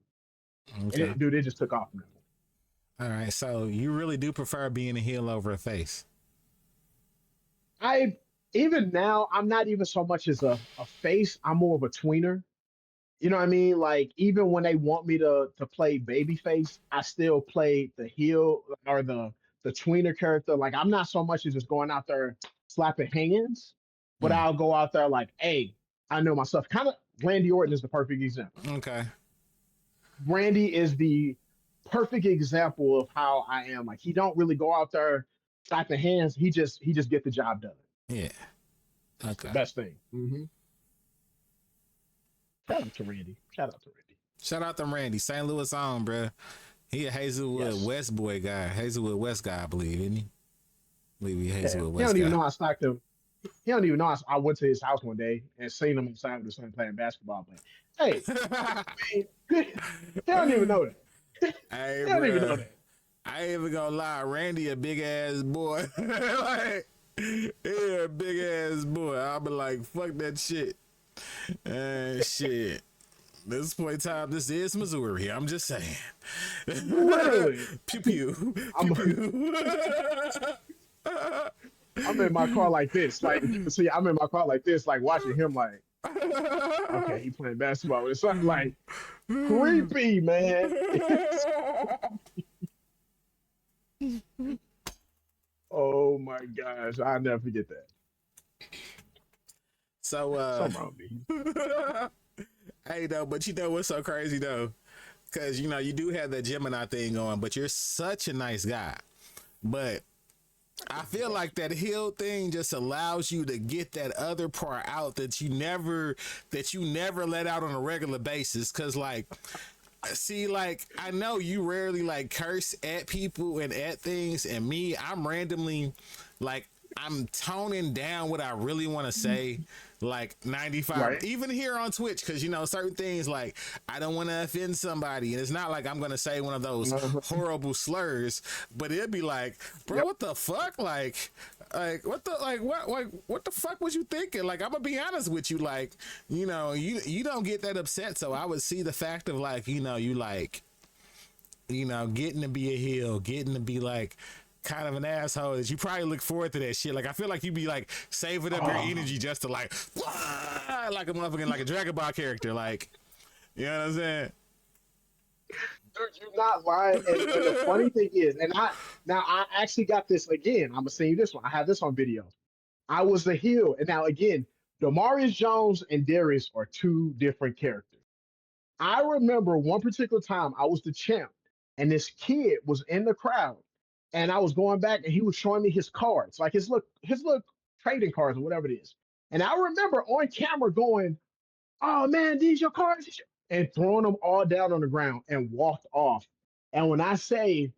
S3: Okay.
S4: And it just took off from that point.
S3: All right. So you really do prefer being a heel over a face?
S4: Even now, I'm not even so much as a face. I'm more of a tweener. You know what I mean? Like even when they want me to play babyface, I still play the heel or the tweener character. Like I'm not so much as just going out there slapping hands, but I'll go out there like, hey, I know my stuff. Kind of Randy Orton is the perfect example.
S3: Okay.
S4: Randy is the perfect example of how I am. Like he don't really go out there slapping hands. He just get the job done.
S3: Yeah. Okay.
S4: Best thing. Mm-hmm. Shout out to Randy.
S3: Shout out to Randy, St. Louis on, bro. He a Hazelwood West boy guy. Hazelwood West guy, I believe, isn't he? I believe he Hazelwood West guy.
S4: He don't even know I stalked him. He don't even know I went to his house one day and seen him inside with his son playing basketball. But hey, man, he don't even know that.
S3: Hey,
S4: He don't even know that.
S3: I ain't even gonna lie, Randy a big ass boy. Like, he a big ass boy. I'll be like, fuck that shit. Shit. This point in time, this is Missouri. I'm just saying.
S4: Literally.
S3: Pew pew.
S4: I'm in my car like this. Like, see, I'm in my car like this, like watching him like, okay, he playing basketball with his son. Like, creepy, man. Oh my gosh, I'll never forget that.
S3: So,
S4: Something wrong with me.
S3: hey, though, but you know what's so crazy, though? Because, you do have that Gemini thing going, but you're such a nice guy. But I feel like that heel thing just allows you to get that other part out that you never let out on a regular basis. Cause like, see, like I know you rarely like curse at people and at things, and me, I'm randomly like I'm toning down what I really want to say, like 95,
S4: Right.
S3: even here on Twitch, because you know certain things like I don't want to offend somebody, and it's not like I'm gonna say one of those horrible slurs, but it'd be like, bro,
S4: Yep.
S3: what the fuck, what the what the fuck was you thinking? Like I'm gonna be honest with you, like you know you don't get that upset, so I would see the fact of like you like getting to be a heel, getting to be like kind of an asshole that you probably look forward to that shit. Like I feel like you be like saving up your energy just to like like a motherfucking like a Dragon Ball character, like you know what I'm saying?
S4: Dude, you're not lying. And the funny thing is, I actually got this again. I'm gonna send you this one. I have this on video. I was the heel, and now again, Demarius Jones and Darius are two different characters. I remember one particular time I was the champ, and this kid was in the crowd, and I was going back, and he was showing me his cards, like his look trading cards or whatever it is. And I remember on camera going, "Oh man, these your cards," and throwing them all down on the ground and walked off. And when I say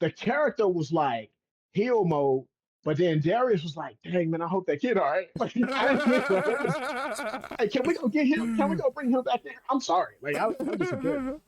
S4: the character was like heel mode, but then Darius was like, "Dang man, I hope that kid all right." Like I didn't know what was. Hey, can we go get him? Can we go bring him back there? I'm sorry. Like I'm just a kid.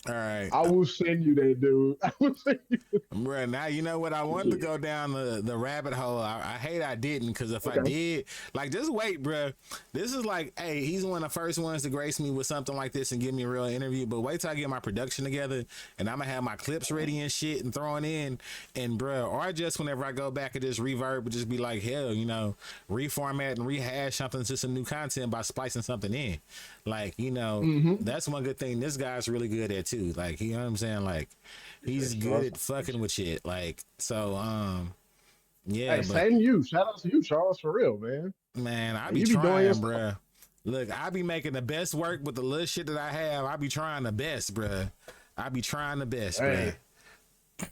S3: All right.
S4: I will send you that, dude. I will send you.
S3: Bruh, now you know what I wanted to go down the rabbit hole. I hate I didn't, because if I
S4: Okay.
S3: did, like, just wait, bruh. This is like, hey, he's one of the first ones to grace me with something like this and give me a real interview. But wait till I get my production together and I'm gonna have my clips ready and shit and throwing in. And bruh, or just whenever I go back and just reverb, but just be like, hell, reformat and rehash something to some new content by splicing something in. Like, that's one good thing this guy's really good at too. Like, you know what I'm saying? Like, he's good at fucking with shit. Like, so, yeah.
S4: Hey,
S3: but
S4: same you. Shout out to you, Charles, for real, man.
S3: man, I
S4: Like,
S3: be
S4: you be doing
S3: trying,
S4: your
S3: bruh. Look, I be making the best work with the little shit that I have. I be trying the best, bruh. I be trying the best,
S4: Hey,
S3: bruh.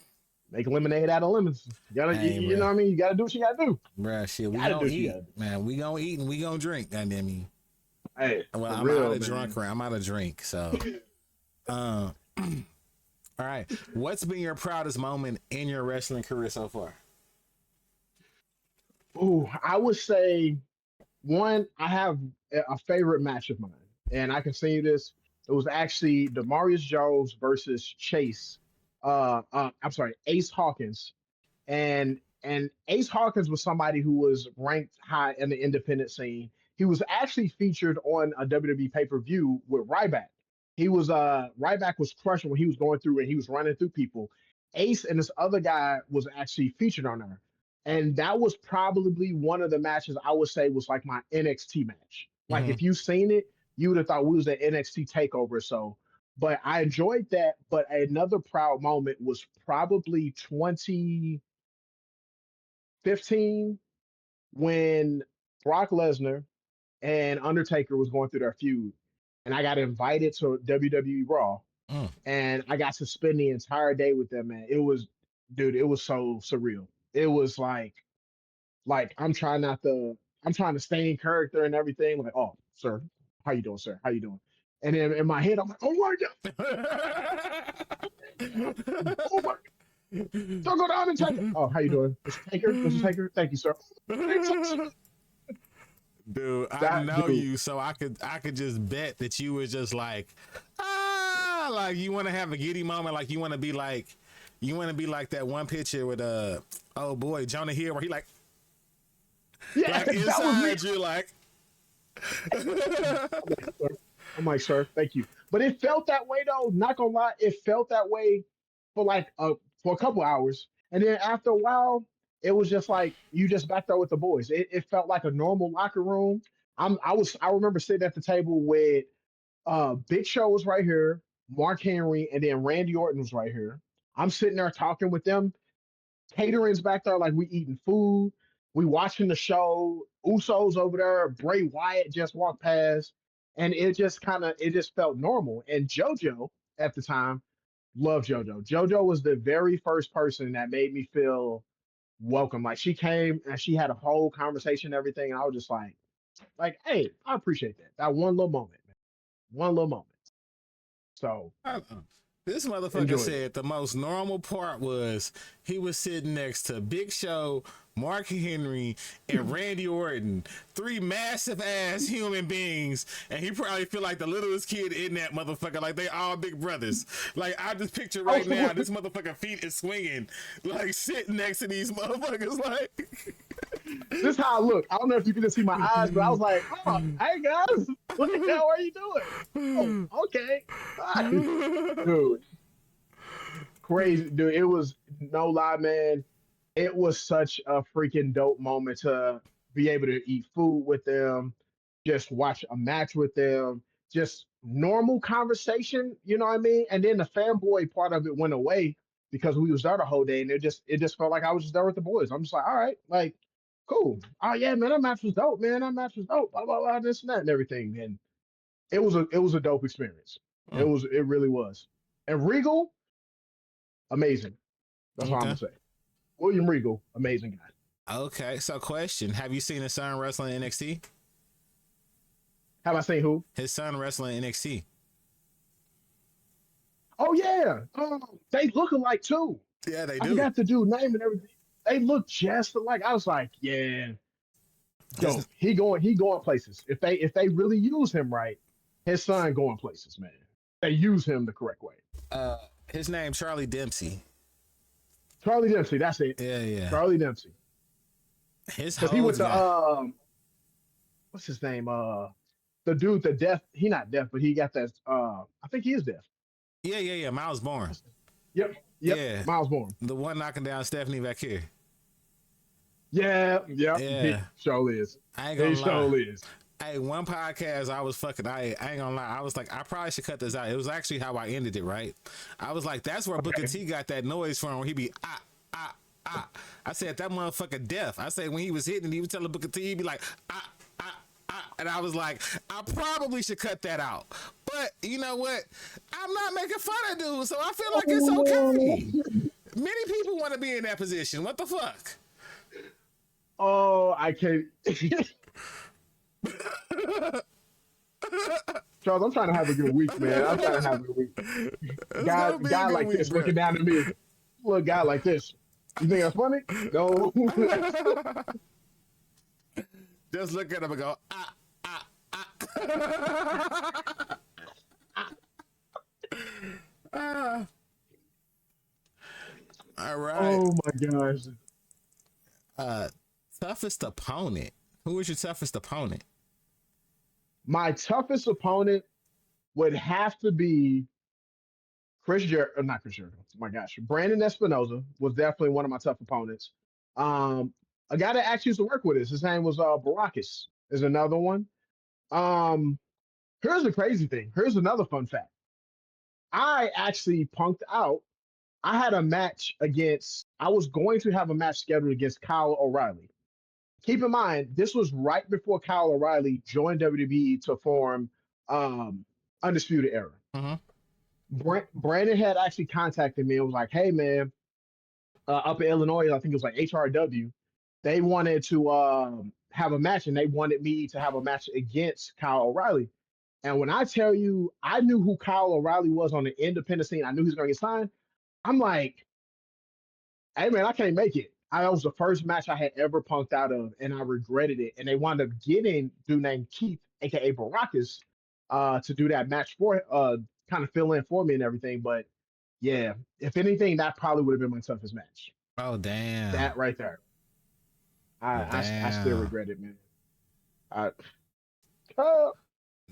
S4: make lemonade out of lemons. You gotta,
S3: Hey,
S4: you know what I mean? You gotta do what you gotta do.
S3: bruh, shit, we
S4: Gotta do
S3: gonna
S4: what you gotta
S3: eat,
S4: do.
S3: man. We gonna eat and we gonna drink. Goddamn me.
S4: Hey,
S3: Well,
S4: for
S3: I'm out
S4: real,
S3: of
S4: man.
S3: drunk. I'm out of drink. So, all right. What's been your proudest moment in your wrestling career so far?
S4: Ooh, I would say one. I have a favorite match of mine, and I can send you this. It was actually Demarius Jones versus Chase. I'm sorry, Ace Hawkins, and Ace Hawkins was somebody who was ranked high in the independent scene. He was actually featured on a WWE pay per view with Ryback. He was Ryback was crushing when he was going through and he was running through people. Ace and this other guy was actually featured on there, and that was probably one of the matches I would say was like my NXT match. Like
S3: Mm-hmm.
S4: if you seen it, you would have thought we was at NXT Takeover. So, but I enjoyed that. But another proud moment was probably 2015 when Brock Lesnar and Undertaker was going through their feud, and I got invited to WWE Raw,
S3: Mm.
S4: and I got to spend the entire day with them. Man, it was, dude, it was so surreal. It was like I'm trying to stay in character and everything. Like, oh, sir, how you doing, sir? How you doing? And then in my head, I'm like, oh my god, oh my, don't go down and take it. Oh, how you doing, Mr. Taker? Mr. Taker, thank you, sir.
S3: Dude, I
S4: That
S3: know
S4: dude,
S3: you, so I could just bet that you was just like, like you want to have a giddy moment, like you want to be like that one picture with oh boy, Jonah Hill, where he like
S4: yeah, that was me.
S3: inside you like.
S4: I'm like, sir, thank you. But it felt that way though. Not gonna lie, it felt that way for like for a couple hours, and then after a while, it was just like you just back there with the boys. It felt like a normal locker room. I remember sitting at the table with Big Show was right here, Mark Henry, and then Randy Orton was right here. I'm sitting there talking with them. Catering's back there, like we eating food, we watching the show. Usos over there, Bray Wyatt just walked past, and it just felt normal. And JoJo at the time Love JoJo. JoJo was the very first person that made me feel welcome. Like she came and she had a whole conversation and everything. And I was just like, hey, I appreciate that. That one little moment, man. One little moment. So
S3: This motherfucker
S4: enjoyed it.
S3: said the most normal part was he was sitting next to Big Show, Mark Henry, and Randy Orton, three massive ass human beings, and he probably feel like the littlest kid in that motherfucker, like they all big brothers. Like I just picture right now, this motherfucker feet is swinging, like sitting next to these motherfuckers, like.
S4: This is how I look. I don't know if you can just see my eyes, but I was like, oh, hey guys, look at that. What are you doing? Oh, okay. Hi. Dude, crazy. Dude, it was no lie, man. It was such a freaking dope moment to be able to eat food with them, just watch a match with them, just normal conversation, you know what I mean? And then the fanboy part of it went away because we was there the whole day and it just felt like I was just there with the boys. I'm just like, all right, like, cool. Oh yeah, man, that match was dope, man. That match was dope, blah blah blah, this and that and everything. And it was a dope experience. It really was. And Regal, amazing. That's what I'm
S3: Okay.
S4: gonna say. William Regal, amazing guy.
S3: Okay, so question: have you seen his son wrestling NXT?
S4: Have I seen who?
S3: His son wrestling NXT.
S4: Oh yeah, they look alike too.
S3: Yeah, they
S4: I
S3: do.
S4: forgot the dude name and everything. They look just alike. I was like, yeah, dope. He going places. If they really use him right, his son going places, man. They use him the correct way.
S3: His name Charlie Dempsey.
S4: Charlie Dempsey, that's it.
S3: Yeah.
S4: Charlie Dempsey.
S3: His
S4: Because he went to
S3: guy.
S4: what's his name? The dude, the deaf. He not deaf, but he got that. I think he is deaf.
S3: Yeah. Miles Bourne.
S4: Yep.
S3: Yeah.
S4: Miles Bourne.
S3: The one knocking down Stephanie Vacquier.
S4: Yeah.
S3: Yeah.
S4: He sure is.
S3: I ain't gonna
S4: He
S3: lie.
S4: sure is.
S3: Hey, one podcast I was fucking. I ain't gonna lie. I was like, I probably should cut this out. It was actually how I ended it. Right. I was like, that's where Booker T got that noise from. Where he be ah. I said that motherfucker deaf. I said when he was hitting, he was telling Booker T, he'd be like ah. And I was like, I probably should cut that out. But you know what? I'm not making fun of dude, so I feel like it's okay. Many people want to be in that position. What the fuck?
S4: Oh, I can't. Charles, I'm trying to have a good week, man. I'm trying to have a good week. Guy like
S3: week,
S4: this
S3: bro.
S4: looking down at me. Little guy like this. You think that's funny? No.
S3: Just look at him and go, All right.
S4: Oh my gosh.
S3: Toughest opponent. Who is your toughest opponent?
S4: My toughest opponent would have to be not Chris Jericho. My gosh. Brandon Espinosa was definitely one of my tough opponents. A guy that actually used to work with us, his name was Baracus, is another one. Here's the crazy thing. Here's another fun fact. I actually punked out. I was going to have a match scheduled against Kyle O'Reilly. Keep in mind, this was right before Kyle O'Reilly joined WWE to form Undisputed Era. Brandon had actually contacted me and was like, hey, man, up in Illinois, I think it was like HRW, they wanted to have a match and they wanted me to have a match against Kyle O'Reilly. And when I tell you, I knew who Kyle O'Reilly was on the independent scene. I knew he was going to get signed. I'm like, hey, man, I can't make it. That was the first match I had ever punked out of, and I regretted it. And they wound up getting a dude named Keith, a.k.a. Baracus, to do that match for kind of fill in for me and everything. But, yeah, if anything, that probably would have been my toughest match.
S3: Oh, damn.
S4: That right there. I still regret it, man.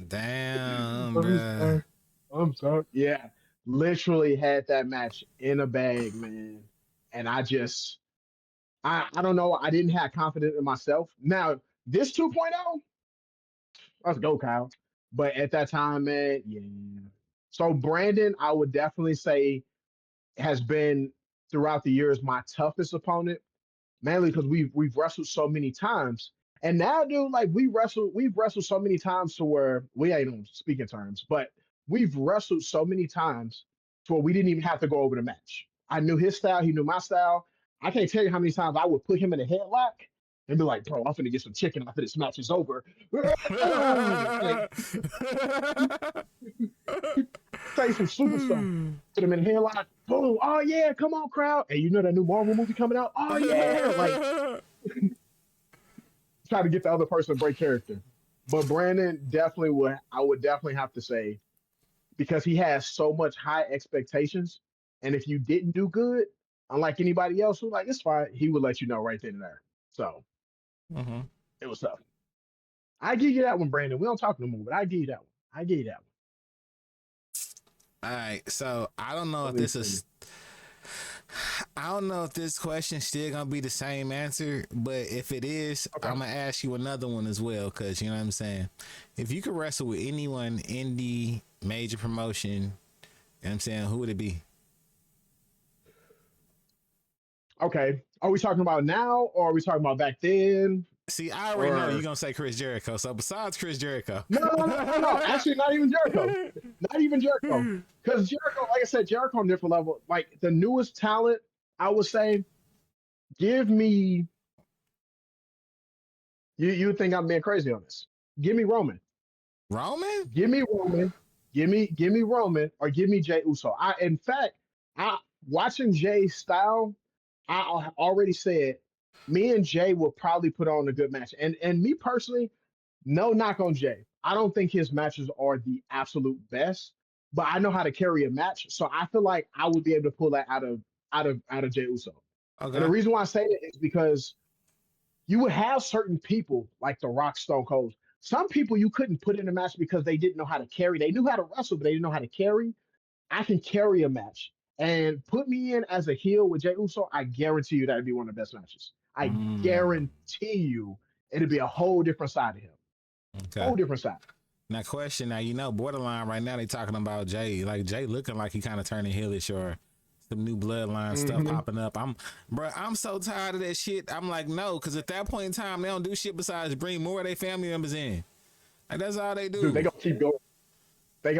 S3: Damn, bro.
S4: I'm sorry. Yeah, literally had that match in a bag, man. And I don't know. I didn't have confidence in myself. Now, this 2.0, let's go, Kyle. But at that time, man, yeah. So Brandon, I would definitely say, has been throughout the years my toughest opponent, mainly because we've wrestled so many times. And now, dude, like we've wrestled so many times to where we ain't on speaking terms, but we've wrestled so many times to where we didn't even have to go over the match. I knew his style, he knew my style. I can't tell you how many times I would put him in a headlock and be like, bro, I'm finna get some chicken after this match is over. Like, say some super stuff. Put him in a headlock. Boom. Oh, yeah. Come on, crowd. And you know that new Marvel movie coming out? Oh, yeah. Like, try to get the other person to break character. But Brandon definitely would, I would definitely have to say, because he has so much high expectations. And if you didn't do good, unlike anybody else who like, it's fine, he would let you know right then and there. So it was tough. I give you that one, Brandon. We don't talk no more, but I give you that one. I give you that one.
S3: All right, so I don't know if this is. I don't know if this question still gonna be the same answer, but if it is, okay, I'm gonna ask you another one as well, because you know what I'm saying. If you could wrestle with anyone, indie, major promotion, you know what I'm saying, who would it be?
S4: Okay, are we talking about now, or are we talking about back then?
S3: See, I already know you're gonna say Chris Jericho. So besides Chris Jericho,
S4: no. Actually, not even Jericho. Not even Jericho. Because Jericho, like I said, Jericho on a different level. Like the newest talent, I would say, give me. You think I'm being crazy on this? Give me Roman.
S3: Roman?
S4: Give me Roman. Give me Roman, or give me Jey Uso. In fact, watching Jay's style, I already said me and Jay will probably put on a good match. And me personally, no knock on Jay. I don't think his matches are the absolute best, but I know how to carry a match. So I feel like I would be able to pull that out of Jey Uso. Okay. And the reason why I say it is because you would have certain people like the Rock, Stone Cold. Some people you couldn't put in a match because they didn't know how to carry. They knew how to wrestle, but they didn't know how to carry. I can carry a match. And put me in as a heel with Jey Uso, I guarantee you that'd be one of the best matches. I guarantee you it'd be a whole different side of him. Okay. Whole different side.
S3: Now, question. Now, you know, borderline right now, they talking about Jay. Like, Jay looking like he kind of turning heelish or some new bloodline stuff popping up. I'm so tired of that shit. I'm like, no, because at that point in time, they don't do shit besides bring more of their family members in. Like, that's all they do.
S4: Dude, they gonna keep going. They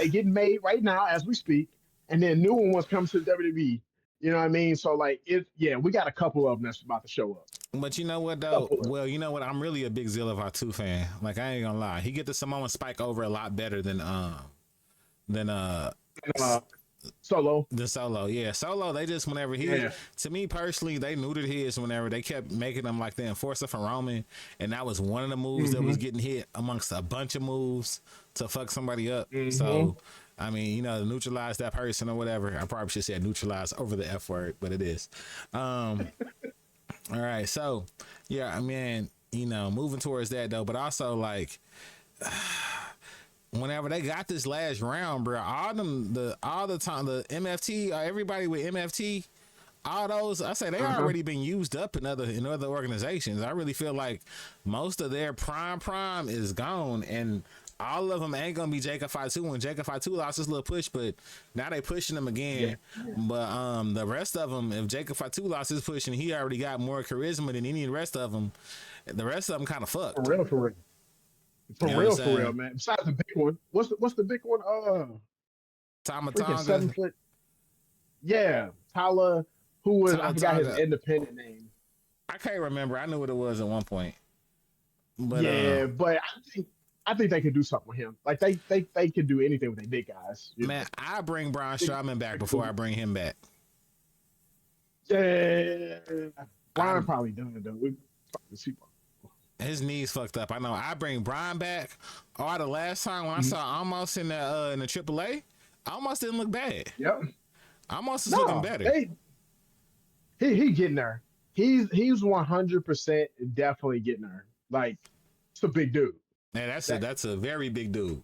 S4: getting made right now as we speak. And then new ones come to the WWE. You know what I mean? So like we got a couple of them that's about to show up.
S3: But you know what though? Well, you know what? I'm really a big Zilla Vatu fan. Like I ain't gonna lie. He get the Samoan Spike over a lot better than
S4: Solo.
S3: The Solo, yeah. Solo, they just whenever to me personally, they neutered his whenever they kept making him like the enforcer for Roman, and that was one of the moves that was getting hit amongst a bunch of moves to fuck somebody up. So I mean, you know, to neutralize that person or whatever. I probably should say neutralize over the F word, but it is. All right, so yeah, I mean, you know, moving towards that though, but also like whenever they got this last round, bro, all the time the MFT, everybody with MFT, all those, I say they already been used up in other organizations. I really feel like most of their prime is gone, and all of them ain't gonna be Jacob Fatu. And Jacob Fatu lost his little push, but now they pushing him again. But the rest of them, if Jacob Fatu lost his push and he already got more charisma than any of the rest of them, kind of fucked.
S4: For real, man. Besides the big one, what's the big one?
S3: Tama Tonga.
S4: 7 foot. Yeah, Tyler. Who was? I forgot his independent name.
S3: I can't remember. I knew what it was at one point. But
S4: but I think they could do something with him. Like they could do anything with their big guys.
S3: Man, I bring Braun Strowman back before I bring him back.
S4: Yeah, Braun probably done it though.
S3: His knees fucked up. I know. I bring Brian back. Oh, the last time when I saw Almost in the AAA, Almost didn't look bad.
S4: Yep.
S3: Almost is looking better.
S4: He getting there. He's 100% definitely getting there. Like, it's a big dude.
S3: Yeah, that's a very big dude.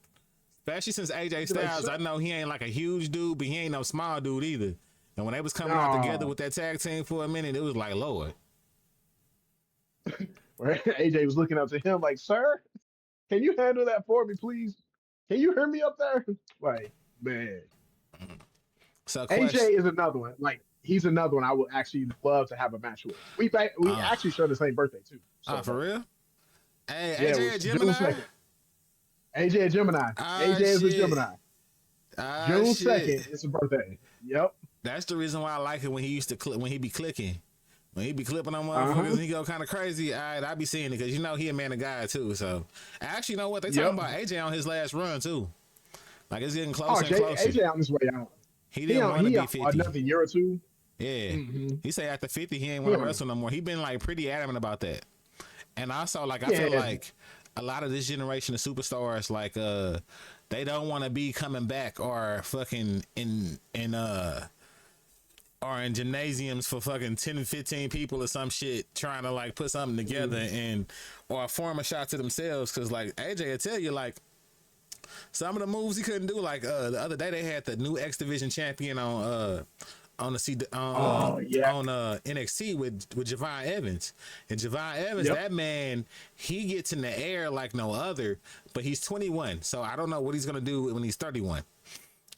S3: Especially since AJ Styles, I know he ain't like a huge dude, but he ain't no small dude either. And when they was coming out together with that tag team for a minute, it was like, Lord.
S4: Right? AJ was looking up to him like, sir, can you handle that for me, please? Can you hear me up there? Like, man. So AJ is another one. Like, he's another one I would actually love to have a match with. We actually share the same birthday too. So,
S3: for real? Hey, AJ a Gemini?
S4: AJ a Gemini. AJ is a Gemini.
S3: Ah,
S4: June
S3: shit.
S4: 2nd is his birthday. Yep.
S3: That's the reason why I like it when he used to when he be clicking. When he be clipping on motherfuckers
S4: Uh-huh.
S3: and he go kind of crazy, I be seeing it because he a man of God too. So, actually, you know what? They talking
S4: Yep.
S3: about AJ on his last run too. Like it's getting
S4: Oh,
S3: closer and closer.
S4: AJ on his way out.
S3: He
S4: He
S3: didn't
S4: on
S3: want to
S4: he
S3: be
S4: on
S3: 50.
S4: another year or two.
S3: Yeah.
S4: Mm-hmm.
S3: He say after 50 he ain't want to
S4: Yeah.
S3: wrestle no more. He been like pretty adamant about that. And also like I feel
S4: Yeah.
S3: like a lot of this generation of superstars like they don't want to be coming back or fucking in or in gymnasiums for fucking 10 and 15 people or some shit trying to like put something together and or form a shot to themselves because like AJ will tell you like some of the moves he couldn't do like the other day they had the new X Division champion on the C
S4: Oh yeah.
S3: on NXT with Javon Evans. And Javon Evans,
S4: Yep.
S3: that man, he gets in the air like no other, but he's 21. So I don't know what he's gonna do when he's 31.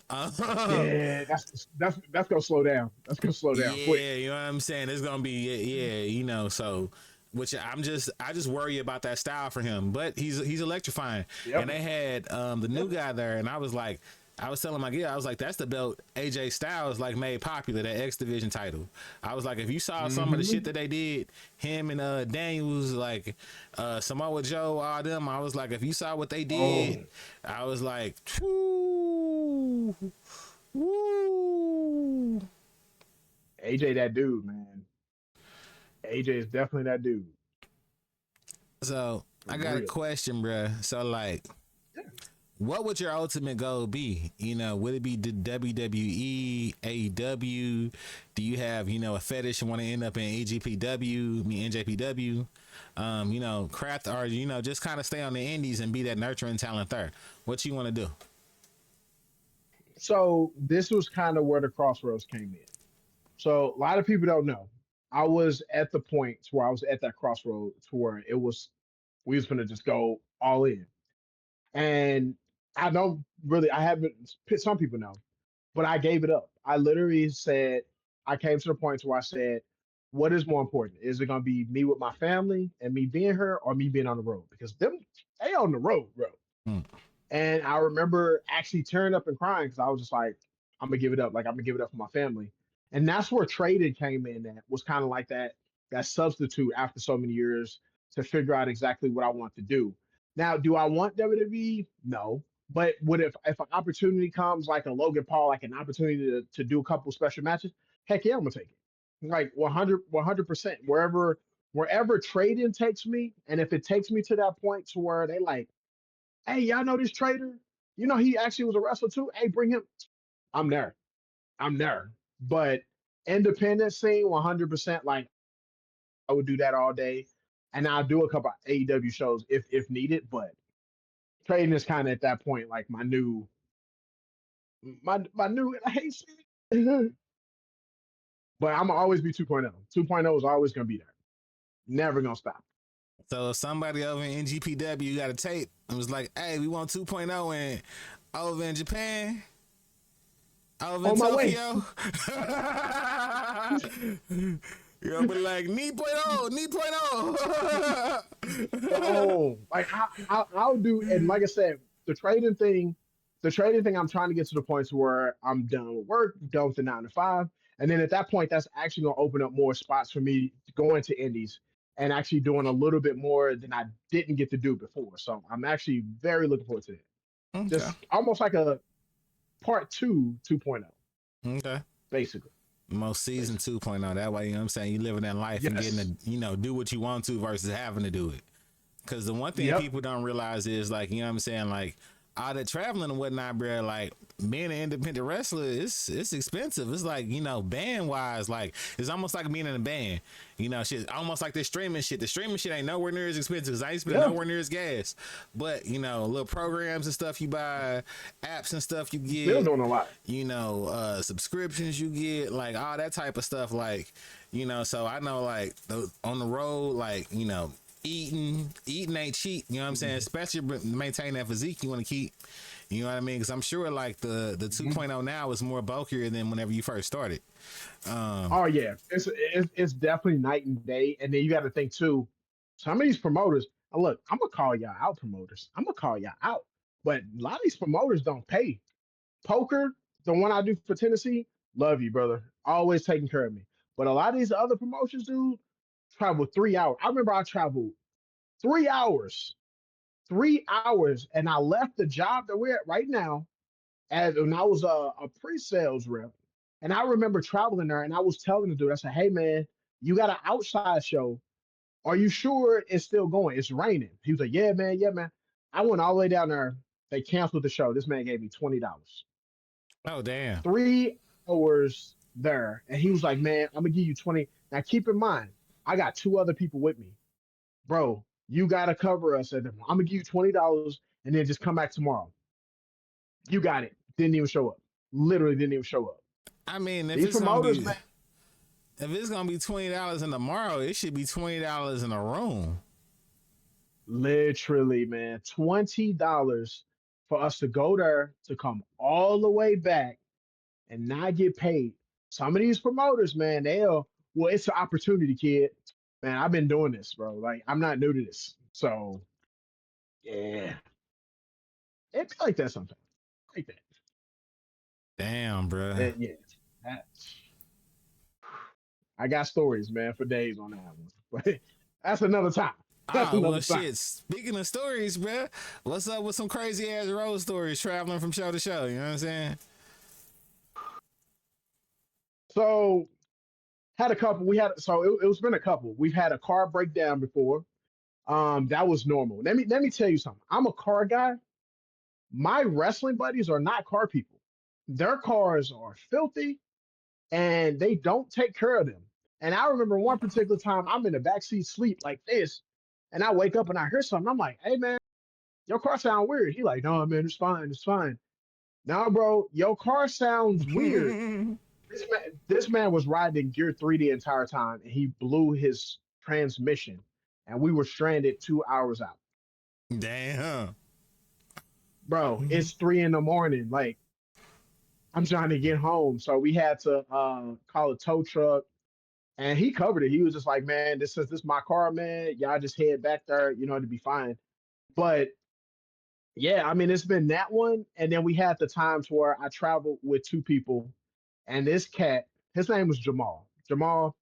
S4: Yeah, that's gonna slow down. That's gonna slow down quick.
S3: Yeah, you know what I'm saying? It's gonna be so which I just worry about that style for him. But he's electrifying.
S4: Yep.
S3: And they had the new guy there, and I was telling my guy, I was like, that's the belt AJ Styles like made popular, that X Division title. I was like, if you saw some of the shit that they did, him and Daniels, like Samoa Joe, all them, I was like, if you saw what they did, I was like, whoo, woo.
S4: AJ, that dude, man. AJ is definitely that dude.
S3: So
S4: For
S3: I got a
S4: real.
S3: question, bruh. So like, what would your ultimate goal be? You know, would it be the WWE, AEW? Do you have, a fetish and want to end up in EGPW, NJPW? Craft or, just kind of stay on the indies and be that nurturing talent there. What you want to do?
S4: So this was kind of where the crossroads came in. So a lot of people don't know. I was at the point where I was at that crossroad to where we was gonna just go all in. And I haven't, some people know, but I gave it up. I literally said, I came to the point where I said, what is more important? Is it going to be me with my family and me being here or me being on the road? Because they on the road, bro.
S3: Hmm.
S4: And I remember actually tearing up and crying because I was just like, I'm gonna give it up. Like I'm gonna give it up for my family. And that's where trading came in. That was kind of like that substitute after so many years to figure out exactly what I want to do. Now, do I want WWE? No. But would if an opportunity comes like a Logan Paul, like an opportunity to do a couple special matches, heck yeah, I'm gonna take it. Like 100%. Wherever trading takes me, and if it takes me to that point to where they like, hey, y'all know this trader? You know, he actually was a wrestler too. Hey, bring him. I'm there. I'm there. But independent scene, 100%. Like I would do that all day, and I'll do a couple of AEW shows if needed. But trading is kind of at that point like my new. I hate saying it. But I'm gonna always be 2.0. 2.0 is always gonna be there. Never gonna stop.
S3: So if somebody over in NGPW got a tape and was like, hey, we want 2.0 and over in Japan, over in
S4: On my way.
S3: Tokyo. You'll be like, Ni.0, Ni.0.
S4: Oh, like I'll do, and like I said, the trading thing, I'm trying to get to the point where I'm done with work, done with the 9 to 5, and then at that point, that's actually gonna open up more spots for me to go into indies and actually doing a little bit more than I didn't get to do before. So I'm actually very looking forward to it.
S3: Okay.
S4: Just almost like a part 2.0,
S3: Okay.
S4: basically.
S3: Most season 2.0. That way, you know what I'm saying? You living that life and
S4: Yes.
S3: getting to, do what you want to versus having to do it. Because the one thing
S4: Yep.
S3: people don't realize is like, you know what I'm saying? Like, all that traveling and whatnot, bro, like being an independent wrestler, it's expensive. It's like, band wise, like it's almost like being in a band. Shit, almost like this streaming shit. The streaming shit ain't nowhere near as expensive because I ain't spending
S4: Yeah.
S3: nowhere near as gas. But little programs and stuff you buy, apps and stuff you get,
S4: Still doing a lot.
S3: subscriptions you get, like all that type of stuff. Like, so I know like on the road, like eating ain't cheap, you know what I'm saying? Especially maintain that physique you want to keep, you know what I mean? Because I'm sure like the 2.0 now is more bulkier than whenever you first started.
S4: Oh yeah, it's definitely night and day. And then you got to think too. Some of these promoters, look, I'm gonna call y'all out, promoters. I'm gonna call y'all out. But a lot of these promoters don't pay. Poker, the one I do for Tennessee, love you, brother. Always taking care of me. But a lot of these other promotions, dude, travel 3 hours. I remember I traveled 3 hours, 3 hours, and I left the job that we're at right now as when I was a pre-sales rep. And I remember traveling there and I was telling the dude, I said, hey man, you got an outside show. Are you sure it's still going? It's raining. He was like, yeah, man, yeah, man. I went all the way down there. They canceled the show. This man gave me $20.
S3: Oh damn.
S4: 3 hours there. And he was like, man, I'm gonna give you 20. Now keep in mind, I got two other people with me. Bro, you gotta cover us. And I'm gonna give you $20 and then just come back tomorrow. You got it. Didn't even show up. Literally didn't even show up.
S3: I mean,
S4: These promoters, man.
S3: if it's gonna be $20 in tomorrow, it should be $20 in a room.
S4: Literally, man. $20 for us to go there to come all the way back and not get paid. Some of these promoters, man, well, it's an opportunity, kid. Man, I've been doing this, bro. Like, I'm not new to this. So, yeah. It's like that sometimes. Like that.
S3: Damn, bro.
S4: Yeah. That, I got stories, man, for days on that one. But that's another time. That's
S3: Well,
S4: another time.
S3: shit. Speaking of stories, bro, what's up with some crazy ass road stories traveling from show to show? You know what I'm saying?
S4: So, had a couple. It's been a couple. We've had a car breakdown before. That was normal. Let me tell you something. I'm a car guy. My wrestling buddies are not car people. Their cars are filthy and they don't take care of them. And I remember one particular time I'm in the backseat sleep like this, and I wake up and I hear something. I'm like, hey man, your car sound weird. He like, no man, it's fine, it's fine. Now, bro, your car sounds weird. This man was riding in Gear 3 the entire time, and he blew his transmission, and we were stranded 2 hours out.
S3: Damn.
S4: Bro, it's 3 in the morning. Like, I'm trying to get home. So we had to call a tow truck, and he covered it. He was just like, man, this is my car, man. Y'all just head back there, to be fine. But yeah, I mean, it's been that one. And then we had the times where I traveled with two people, and this cat, his name was Jamal. Jamal,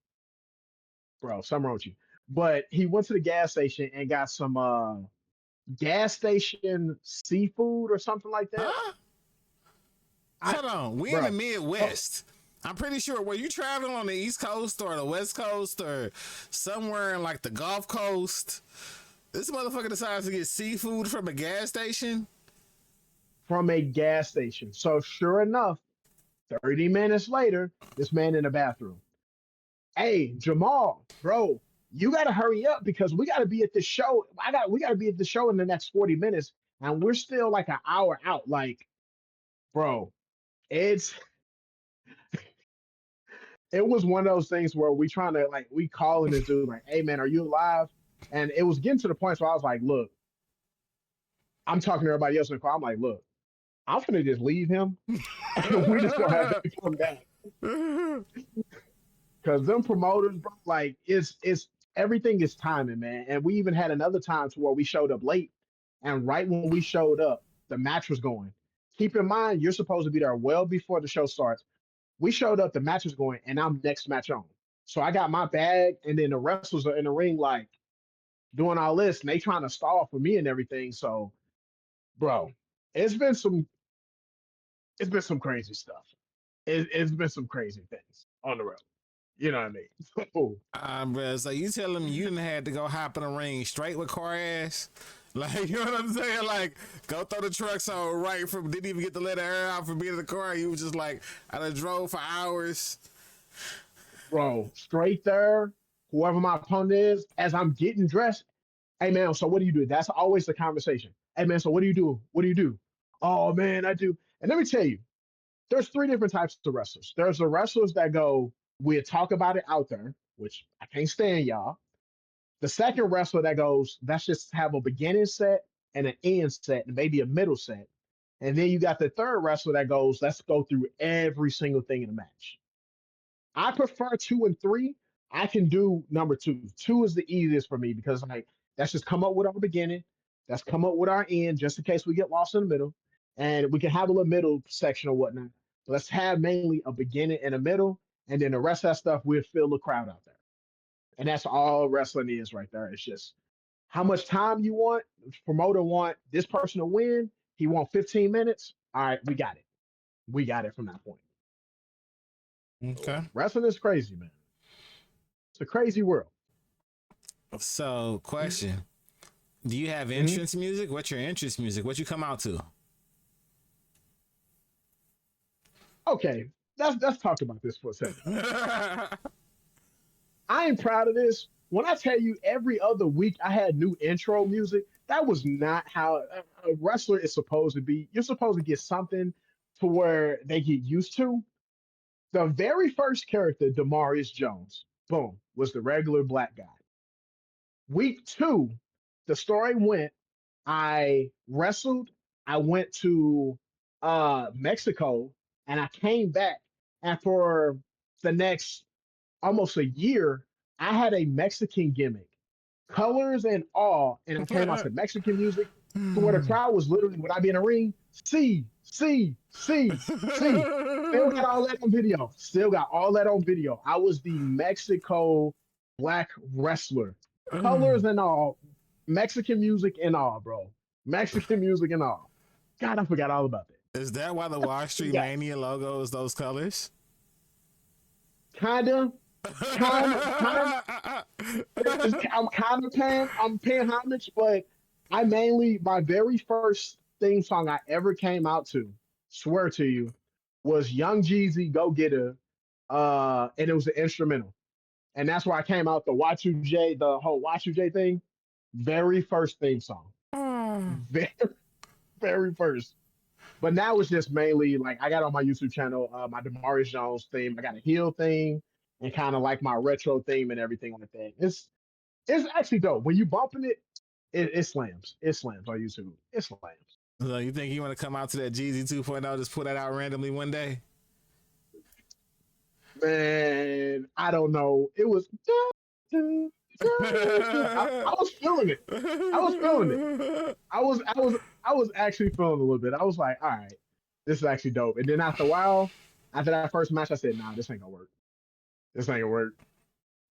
S4: bro, something wrong with you. But he went to the gas station and got some gas station seafood or something like that.
S3: Huh? Hold on. We in the Midwest. I'm pretty sure. Were you traveling on the East Coast or the West Coast or somewhere in like the Gulf Coast? This motherfucker decides to get seafood from a gas station?
S4: From a gas station. So sure enough, 30 minutes later, this man in the bathroom. Hey, Jamal, bro, you gotta hurry up because we gotta be at the show. We gotta be at the show in the next 40 minutes, and we're still like an hour out. Like, bro, it was one of those things where we calling this dude like, hey man, are you alive? And it was getting to the point where I was like, look, I'm talking to everybody else in the car. I'm like, look, I'm gonna just leave him and we just gonna have to come back. Because them promoters, bro, like it's everything is timing, man. And we even had another time to where we showed up late, and right when we showed up, the match was going. Keep in mind, you're supposed to be there well before the show starts. We showed up, the match was going, and I'm next match on. So I got my bag, and then the wrestlers are in the ring, like doing all this, and they trying to stall for me and everything. So, bro, it's been some crazy stuff. It's been some crazy things on the road. You know what I mean?
S3: Bro, so you tell him you didn't have to go hop in the ring straight with car ass? Like, you know what I'm saying? Like, go throw the trucks on right from, didn't even get to let the air out from being in the car. You was just like, I done drove for hours.
S4: Bro, straight there, whoever my opponent is, as I'm getting dressed, hey man, so what do you do? That's always the conversation. Hey man, so what do you do? What do you do? Oh man, I do. And let me tell you, there's three different types of wrestlers. There's the wrestlers that go, we'll talk about it out there, which I can't stand y'all. The second wrestler that goes, let's just have a beginning set and an end set and maybe a middle set. And then you got the third wrestler that goes, let's go through every single thing in the match. I prefer 2 and 3. I can do number 2. 2 is the easiest for me because like that's just come up with our beginning. That's come up with our end just in case we get lost in the middle. and we can have a little middle section or whatnot. Let's have mainly a beginning and a middle, and then the rest of that stuff we'll fill the crowd out there. And that's all wrestling is right there. It's just how much time you want. The promoter want this person to win. He want 15 minutes. All right, we got it. We got it from that point.
S3: Okay.
S4: Wrestling is crazy, man. It's a crazy world.
S3: So, question: do you have entrance music? What's your entrance music? What you come out to?
S4: Okay, let's talk about this for a second. I am proud of this. When I tell you every other week I had new intro music, that was not how a wrestler is supposed to be. You're supposed to get something to where they get used to. The very first character, Demarius Jones, boom, was the regular black guy. Week 2, the story went, I wrestled, I went to Mexico, and I came back. And for the next almost a year, I had a Mexican gimmick, colors and all, and I came out to Mexican music to where the crowd was literally, when I be in a ring, see. Still got all that on video. Still got all that on video. I was the Mexico black wrestler, colors and all, Mexican music and all, bro. Mexican music and all. God, I forgot all about that.
S3: Is that why the Wall Street
S4: Yeah.
S3: Mania logo is those colors?
S4: Kinda. I'm paying homage, but my very first theme song I ever came out to, swear to you, was Young Jeezy Go Getter, and it was an instrumental. And that's why I came out the Y2J, the whole Y2J thing, very first theme song. Very, very first. But now it's just mainly like I got on my YouTube channel, my Demarius Jones theme. I got a heel theme and kind of like my retro theme and everything like that. It's actually dope. When you bumping it, it slams. It slams on YouTube. It slams.
S3: So you think you want to come out to that Jeezy 2.0, just put that out randomly one day?
S4: Man, I don't know. It was I was feeling it. I was feeling it. I was actually feeling a little bit. I was like, all right, this is actually dope. And then after a while, after that first match, I said, nah, this ain't gonna work. This ain't gonna work.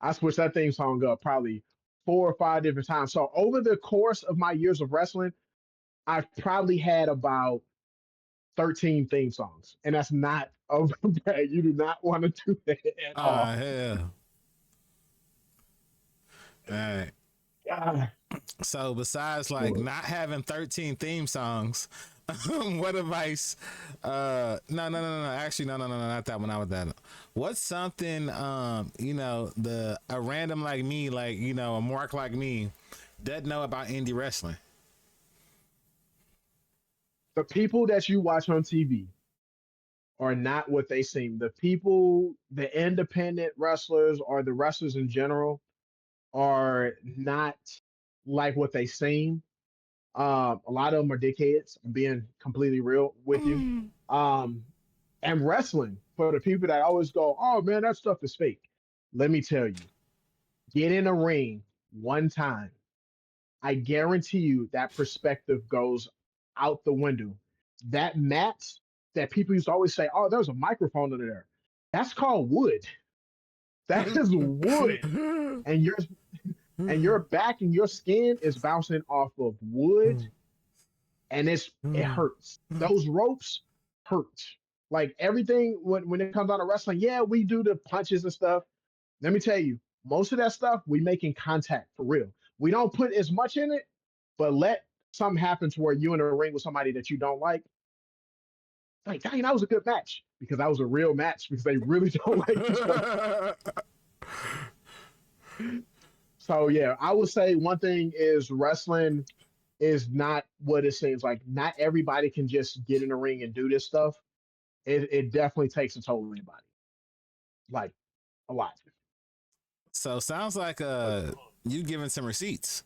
S4: I switched that theme song up probably 4 or 5 different times. So over the course of my years of wrestling, I've probably had about 13 theme songs. And that's not over bad. You do not want to do that at all.
S3: Hell. All right.
S4: God.
S3: So besides like not having 13 theme songs, what advice? No, actually, no, not that one. Not with that. What's something, a random like me, like, a mark like me, doesn't know about indie wrestling?
S4: The people that you watch on TV are not what they seem. The people, the independent wrestlers or the wrestlers in general are not like what they seem. A lot of them are dickheads. I'm being completely real with you. And wrestling, for the people that always go, oh man, that stuff is fake. Let me tell you, get in a ring one time. I guarantee you that perspective goes out the window. That mat that people used to always say, oh, there's a microphone under there. That's called wood. That is wood. And your back and your skin is bouncing off of wood, and it hurts. Those ropes hurt. Like everything when it comes down to wrestling, yeah, we do the punches and stuff. Let me tell you, most of that stuff we making contact for real. We don't put as much in it, but let something happen to where you in a ring with somebody that you don't like. Like, dang, that was a good match because that was a real match because they really don't like each other. So yeah, I would say one thing is wrestling is not what it seems like. Not everybody can just get in the ring and do this stuff. It definitely takes a toll on anybody. Like a lot.
S3: So sounds like you giving some receipts.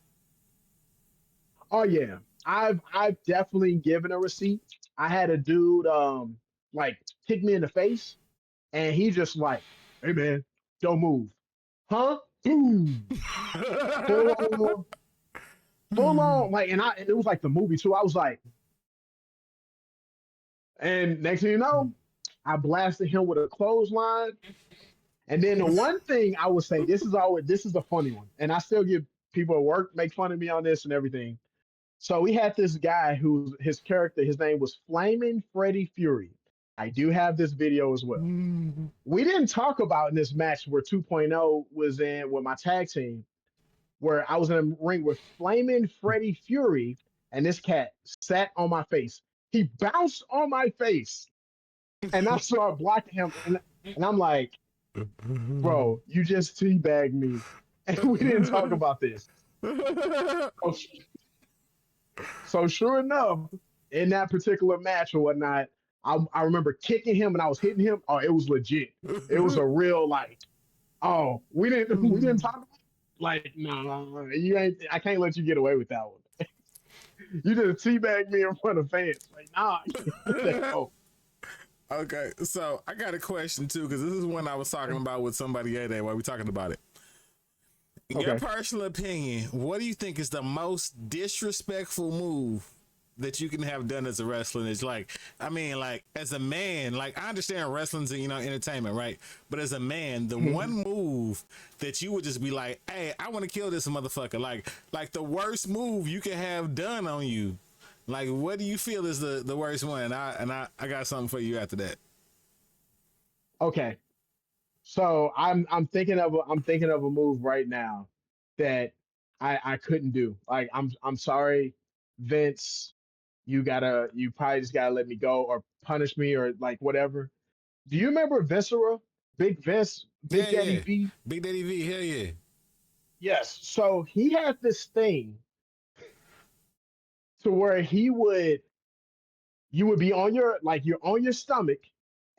S4: Oh yeah. I've definitely given a receipt. I had a dude like kick me in the face and he just like, hey man, don't move. Huh? Boom. Full on, like, and it was like the movie too. I was like, And next thing you know, I blasted him with a clothesline. And then the one thing I would say, this is the funny one, and I still get people at work make fun of me on this and everything. So we had this guy who his character, his name was Flaming Freddie Fury. I do have this video as well. We didn't talk about in this match where 2.0 was in with my tag team, where I was in a ring with Flaming Freddie Fury, and this cat sat on my face. He bounced on my face, and I started blocking him, and I'm like, bro, you just teabagged me, and we didn't talk about this. So, so sure enough, in that particular match or whatnot, I remember kicking him and I was hitting him. Oh, it was legit. It was a real like, oh, we didn't talk about it. Like, no, you ain't. I can't let you get away with that one. You just teabagged me in front of fans. Like, nah. Oh,
S3: Okay, so I got a question too, because this is one I was talking about with somebody the other day while we talking about it. In your
S4: okay.
S3: personal opinion, what do you think is the most disrespectful move that you can have done as a wrestler? It's like, I mean, like as a man, like I understand wrestling's, entertainment, right? But as a man, the one move that you would just be like, hey, I want to kill this motherfucker. Like the worst move you can have done on you. Like, what do you feel is the worst one? And I got something for you after that.
S4: Okay. So I'm thinking of a move right now that I couldn't do. Like I'm sorry, Vince. You probably just gotta let me go or punish me or like whatever. Do you remember Viscera? Big Vince,
S3: Yeah,
S4: Big Daddy
S3: yeah.
S4: V?
S3: Big Daddy V, hell yeah.
S4: Yes. So he had this thing to where you would be on your like you're on your stomach,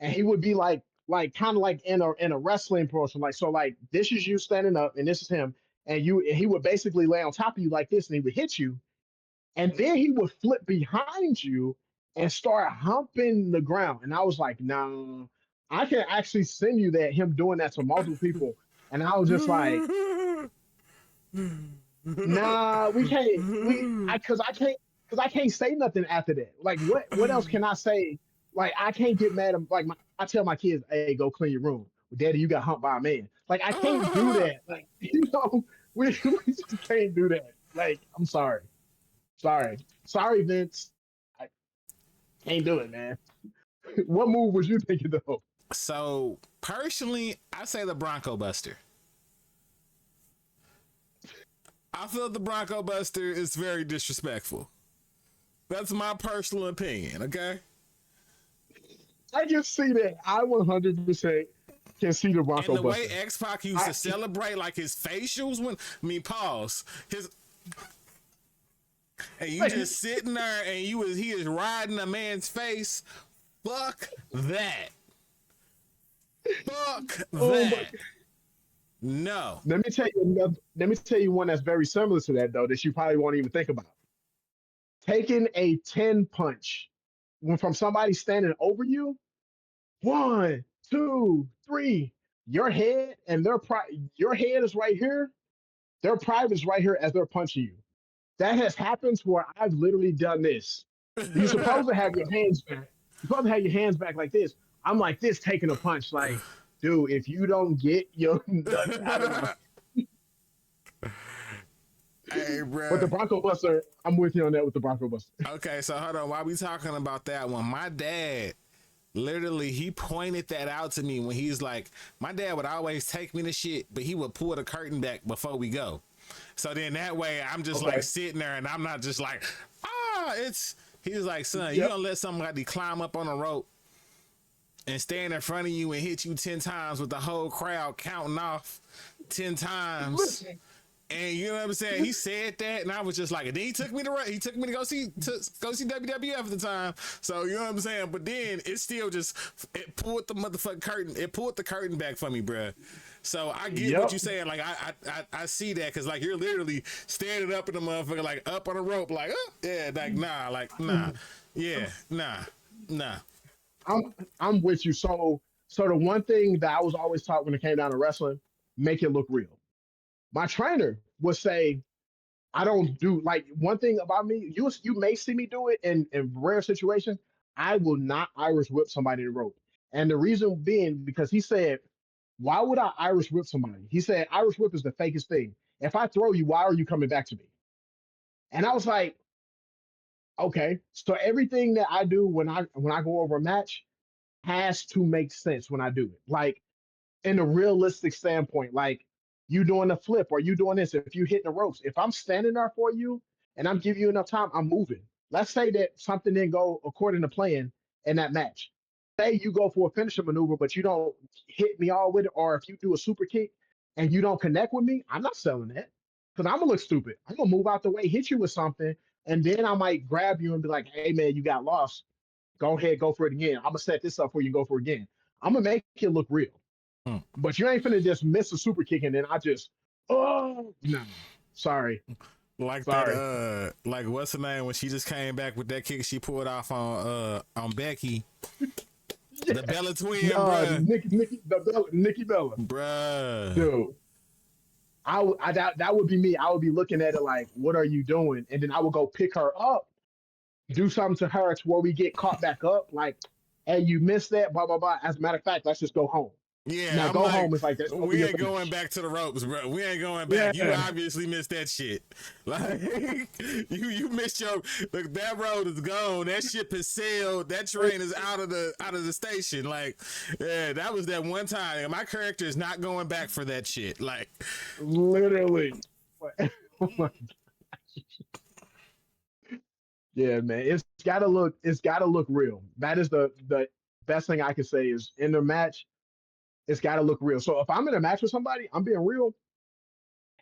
S4: and he would be like kind of like in a wrestling promotion. Like so, like this is you standing up, and this is him, and he would basically lay on top of you like this, and he would hit you, and then he would flip behind you and start humping the ground. And I was like, no, I can actually send you that him doing that to multiple people. And I was just like, nah, we can't. Because I can't say nothing after that. Like, what else can I say? Like, I can't get mad. Like, I tell my kids, hey, go clean your room. Well, Daddy, you got humped by a man. Like, I can't do that. Like, we just can't do that. Like, I'm sorry, Vince. I can't do it, man. What move was you thinking though?
S3: So personally, I say the Bronco Buster. I feel the Bronco Buster is very disrespectful. That's my personal opinion, okay?
S4: I can see that. I 100% can see the
S3: And
S4: Bronco
S3: the way
S4: Buster.
S3: X-Pac used to celebrate like his facials when pause. And you just sitting there and he is riding a man's face. Fuck that. Fuck
S4: Oh my
S3: that.
S4: God.
S3: No.
S4: Let me tell you one that's very similar to that though that you probably won't even think about. Taking a 10 punch when from somebody standing over you. One, two, three. Your head and your head is right here. Their pride is right here as they're punching you. That has happened to where I've literally done this. You're supposed to have your hands back. You're supposed to have your hands back like this. I'm like this, taking a punch. Like, dude, if you don't get your nuts out of my.
S3: Hey,
S4: But the
S3: bro.
S4: Bronco Buster, I'm with you on that with the Bronco Buster.
S3: Okay, so hold on. While we talking about that one, my dad literally he pointed that out to me when he's like, my dad would always take me to shit, but he would pull the curtain back before we go. So then that way I'm just
S4: Okay.
S3: like sitting there and I'm not just like, he's like, son, you
S4: Yep.
S3: gonna let somebody climb up on a rope and stand in front of you and hit you 10 times with the whole crowd counting off 10 times.
S4: Listen,
S3: And you know what I'm saying? He said that, and I was just like, and then he took me to go see WWF at the time. So you know what I'm saying? But then it still it pulled the motherfucking curtain. It pulled the curtain back for me, bruh. So I get what
S4: yep.
S3: you're saying. Like I see that because like you're literally standing up in the motherfucker, like up on a rope, like yeah, nah, yeah, nah.
S4: I'm with you. So the one thing that I was always taught when it came down to wrestling, make it look real. My trainer would say, I don't do like one thing about me. You may see me do it in rare situations. I will not Irish whip somebody in the rope. And the reason being because he said, why would I Irish whip somebody? He said, Irish whip is the fakest thing. If I throw you, why are you coming back to me? And I was like, okay. So everything that I do when I go over a match has to make sense when I do it. Like in a realistic standpoint, like you doing a flip or you doing this, if you hit the ropes, if I'm standing there for you and I'm giving you enough time, I'm moving. Let's say that something didn't go according to plan in that match. Say you go for a finisher maneuver, but you don't hit me all with it, or if you do a super kick and you don't connect with me, I'm not selling that because I'm gonna look stupid. I'm gonna move out the way, hit you with something, and then I might grab you and be like, "Hey man, you got lost. Go ahead, go for it again. I'm gonna set this up for you. Go for it again. I'm gonna make it look real."
S3: Hmm.
S4: But you ain't finna just miss a super kick and then I just, oh no, sorry,
S3: Like that,
S4: sorry.
S3: like what's her name when she just came back with that kick she pulled off on Becky, the Bella twin, bruh,
S4: Nikki Bella,
S3: bruh.
S4: dude. That would be me. I would be looking at it like, what are you doing? And then I would go pick her up, do something to her to where we get caught back up. Like, hey, you missed that, blah blah blah. As a matter of fact, let's just go home. Now
S3: Yeah, I'm
S4: go
S3: like,
S4: home is like that's gonna be
S3: we
S4: your
S3: ain't going
S4: finish.
S3: back to the ropes, bro. We ain't going back. You
S4: Yeah,
S3: obviously missed that shit. Like you missed your look. That road is gone. That ship has sailed. That train is out of the station. Like, yeah, that was that one time. My character is not going back for that shit. Like,
S4: literally. Oh my. Yeah, man. It's gotta look real. That is the best thing I can say is in the match, it's gotta look real. So if I'm in a match with somebody, I'm being real.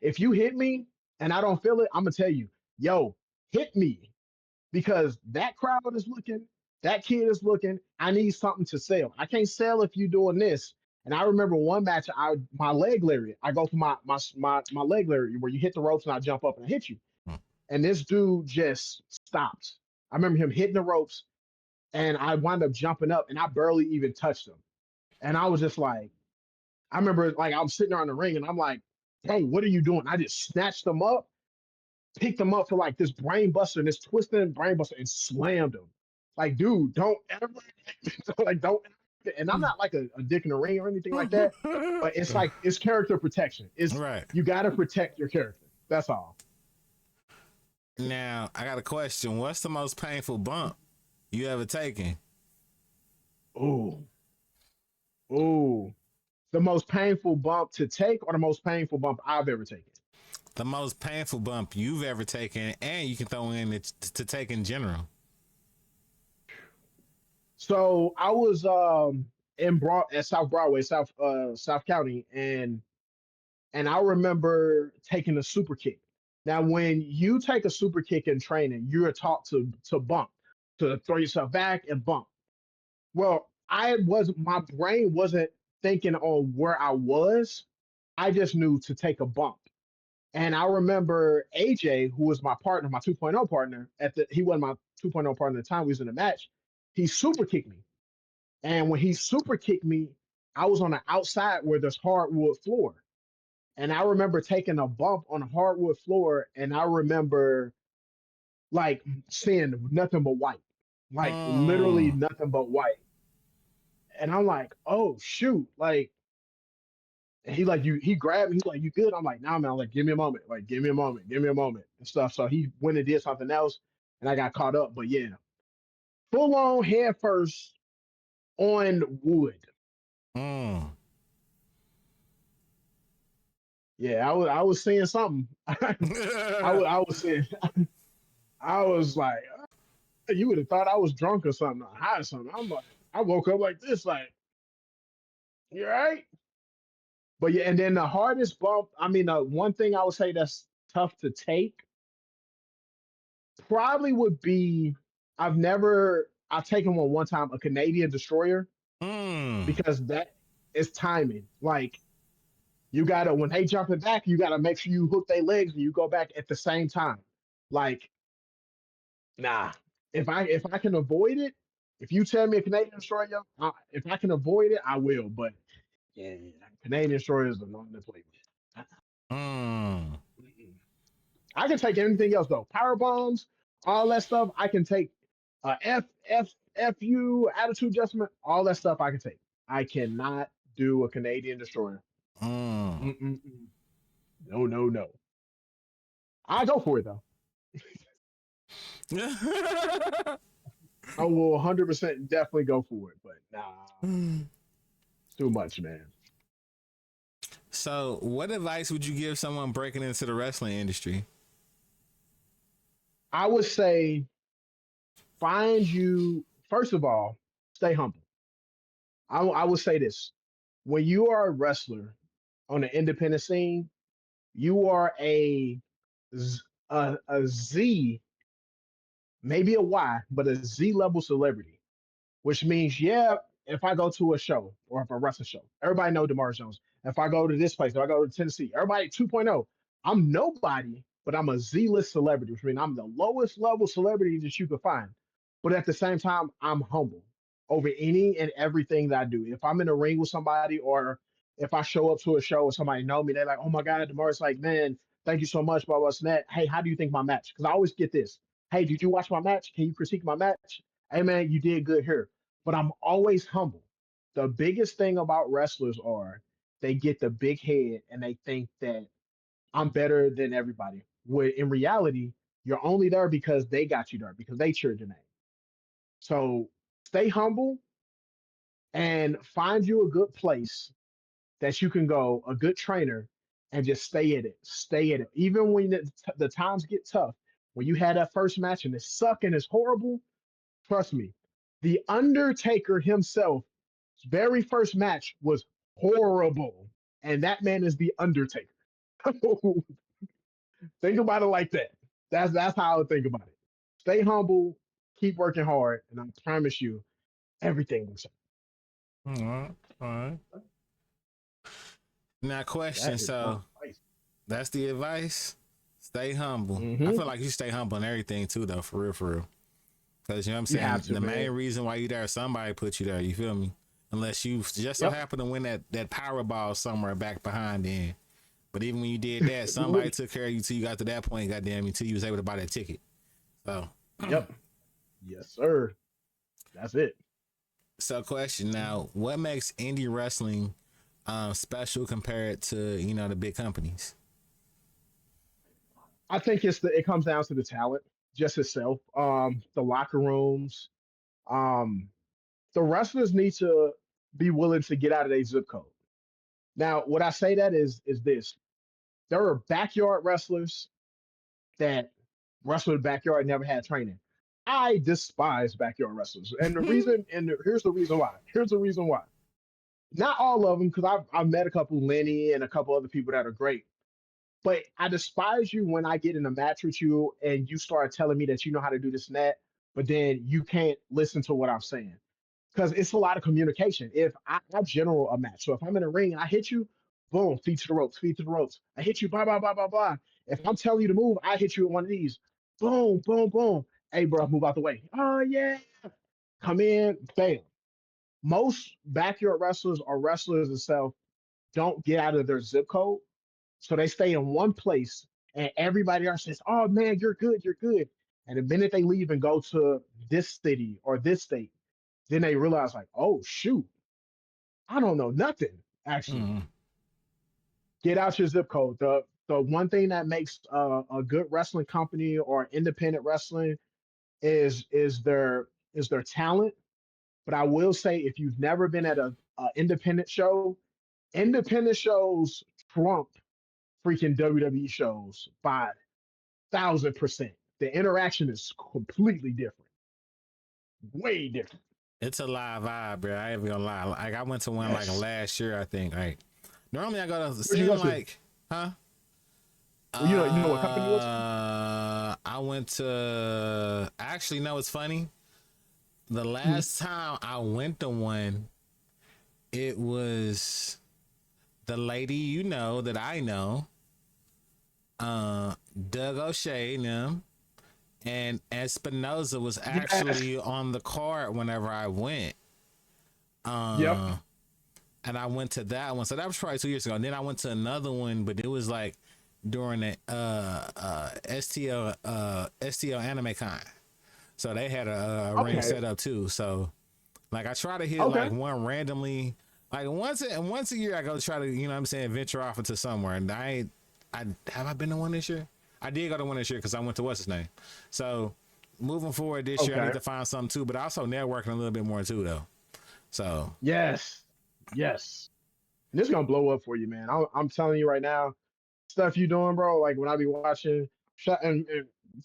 S4: If you hit me and I don't feel it, I'm gonna tell you, yo, hit me. Because that crowd is looking, that kid is looking. I need something to sell. I can't sell if you doing this. And I remember one match, my leg lariat. I go for my leg lariat where you hit the ropes and I jump up and I hit you. And this dude just stopped. I remember him hitting the ropes and I wound up jumping up and I barely even touched him. And I was just like, I remember like I'm sitting there on the ring and I'm like, hey, what are you doing? I just snatched them up, picked them up for like this brain buster and this twisting brain buster and slammed him. Like, dude, don't ever like don't and I'm not like a dick in the ring or anything like that, but it's like it's character protection. It's
S3: right
S4: you gotta protect your character. That's all.
S3: now, I got a question. What's the most painful bump you ever taken?
S4: Ooh. Ooh. The most painful bump to take or the most painful bump I've ever taken?
S3: The most painful bump you've ever taken, and you can throw in it to take in general.
S4: So I was at South Broadway, South County, and I remember taking a super kick. Now, when you take a super kick in training, you're taught to bump, to throw yourself back and bump. Well, my brain wasn't thinking on where I was. I just knew to take a bump. And I remember AJ, who was my partner, my 2.0 partner, he wasn't my 2.0 partner at the time, we was in a match. He super kicked me. And when he super kicked me, I was on the outside where there's hardwood floor. And I remember taking a bump on a hardwood floor, and I remember like seeing nothing but white. Like literally
S3: Mm.
S4: nothing but white. And I'm like, oh shoot. Like and he grabbed me, he's like, you good? I'm like, nah man, I'm like, give me a moment. Like, give me a moment and stuff. So he went and did something else and I got caught up. But yeah, full on head first on wood.
S3: Mm.
S4: Yeah, I was seeing something. I was seeing. I was like, you would have thought I was drunk or something, or high or something. I'm like, I woke up like this, like, you all right? But yeah, and then the hardest bump. I mean, one thing I would say that's tough to take probably would be I've taken one time a Canadian destroyer
S3: Mm.
S4: because that is timing. Like you gotta when they jumping back, you gotta make sure you hook their legs and you go back at the same time. Like nah, if I can avoid it, if you tell me a Canadian destroyer, if I can avoid it, I will. But yeah, Canadian destroyers are not to play with.
S3: Mm.
S4: Mm-mm. I can take anything else though. Power bombs, all that stuff. I can take. F you, attitude adjustment, all that stuff I can take. I cannot do a Canadian destroyer.
S3: Mm.
S4: Mm-mm-mm. No, no, no. I go for it though. I will 100% definitely go for it, but nah, it's too much, man.
S3: So, what advice would you give someone breaking into the wrestling industry?
S4: I would say find you, first of all, stay humble. I would say this: when you are a wrestler on the independent scene, you are a Z, maybe a Y, but a Z level celebrity, which means, yeah, if I go to a show or if I wrestle a show, everybody know Demar Jones. If I go to this place, if I go to Tennessee, everybody 2.0. I'm nobody, but I'm a Z-list celebrity, which means I'm the lowest level celebrity that you could find. But at the same time, I'm humble over any and everything that I do. If I'm in a ring with somebody or if I show up to a show and somebody know me, they're like, oh my God, Demar's like, man, thank you so much, blah, blah, blah. Hey, how do you think my match? Because I always get this. Hey, did you watch my match? Can you critique my match? Hey man, you did good here. But I'm always humble. The biggest thing about wrestlers are they get the big head and they think that I'm better than everybody. When in reality, you're only there because they got you there, because they cheered your name. So stay humble and find you a good place that you can go, a good trainer, and just stay at it. Stay at it. Even when the times get tough, when you had that first match and it's sucking, it's horrible, trust me, the Undertaker himself, very first match was horrible. And that man is the Undertaker. Think about it like that. That's how I would think about it. Stay humble, keep working hard, and I promise you, everything will change.
S3: All right. All right. Now, question.
S4: That is my
S3: So,
S4: advice.
S3: that's the advice. Stay humble. I
S4: Mm-hmm.
S3: feel like you stay humble in everything too, though, for real, for real. Because you know what I'm
S4: You
S3: saying?
S4: have to,
S3: The main
S4: man.
S3: reason why you there, somebody put you there. You feel me? Unless you just so
S4: Yep.
S3: happen to win that Powerball somewhere back behind then. But even when you did that, somebody took care of you till you got to that point, goddamn, until you was able to buy that ticket. So,
S4: Yep. Yes, sir. That's it.
S3: so question now, what makes indie wrestling special compared to, you know, the big companies?
S4: I think it comes down to the talent, just itself. The locker rooms. Um, the wrestlers need to be willing to get out of their zip code. Now, what I say that is this: there are backyard wrestlers that wrestle in the backyard never had training. I despise backyard wrestlers, and the reason, here's the reason why. Here's the reason why. Not all of them, because I've met a couple, Lenny and a couple other people that are great. But I despise you when I get in a match with you and you start telling me that you know how to do this and that, but then you can't listen to what I'm saying. Because it's a lot of communication. If I general a match, so if I'm in a ring and I hit you, boom, feet to the ropes, feet to the ropes. I hit you, blah, blah, blah, blah, blah. If I'm telling you to move, I hit you with one of these. Boom, boom, boom. Hey, bro, move out the way. Oh, yeah. Come in, bam. Most backyard wrestlers or wrestlers themselves don't get out of their zip code. So they stay in one place and everybody else says, oh man, you're good, you're good. And the minute they leave and go to this city or this state, then they realize like, oh shoot, I don't know nothing. Actually,
S3: Mm.
S4: get out your zip code. The one thing that makes a good wrestling company or independent wrestling is their talent. But I will say, if you've never been at a independent shows trump freaking WWE shows by 1,000%. The interaction is completely different, way different.
S3: It's a live vibe, bro. I ain't even gonna lie. Like I went to one like
S4: Yes.
S3: last year, I think. Like normally I go to
S4: Where'd you
S3: seem
S4: go to?
S3: like, huh?
S4: Well, you know what company you went to?
S3: I went to actually no, it's funny. The
S4: Hmm.
S3: last time I went to one, it was the lady you know that I know, Doug O'Shea and them, and Espinoza was
S4: Yes.
S3: actually on the card whenever I went.
S4: Yep.
S3: And I went to that one. So that was probably 2 years ago. And then I went to another one, but it was like during the STL Anime Con. So they had a ring
S4: Okay.
S3: set up too. So like I try to hit
S4: Okay.
S3: like one randomly, like once a year I go try to, you know what I'm saying, venture off into somewhere. And I have I been to one this year? I did go to one this year because I went to what's his name. So moving forward this year, I
S4: Okay.
S3: need to find something too, but also networking a little bit more too though. So
S4: Yes. Yes. And this is gonna blow up for you, man. I'm telling you right now, stuff you doing, bro. Like when I be watching, and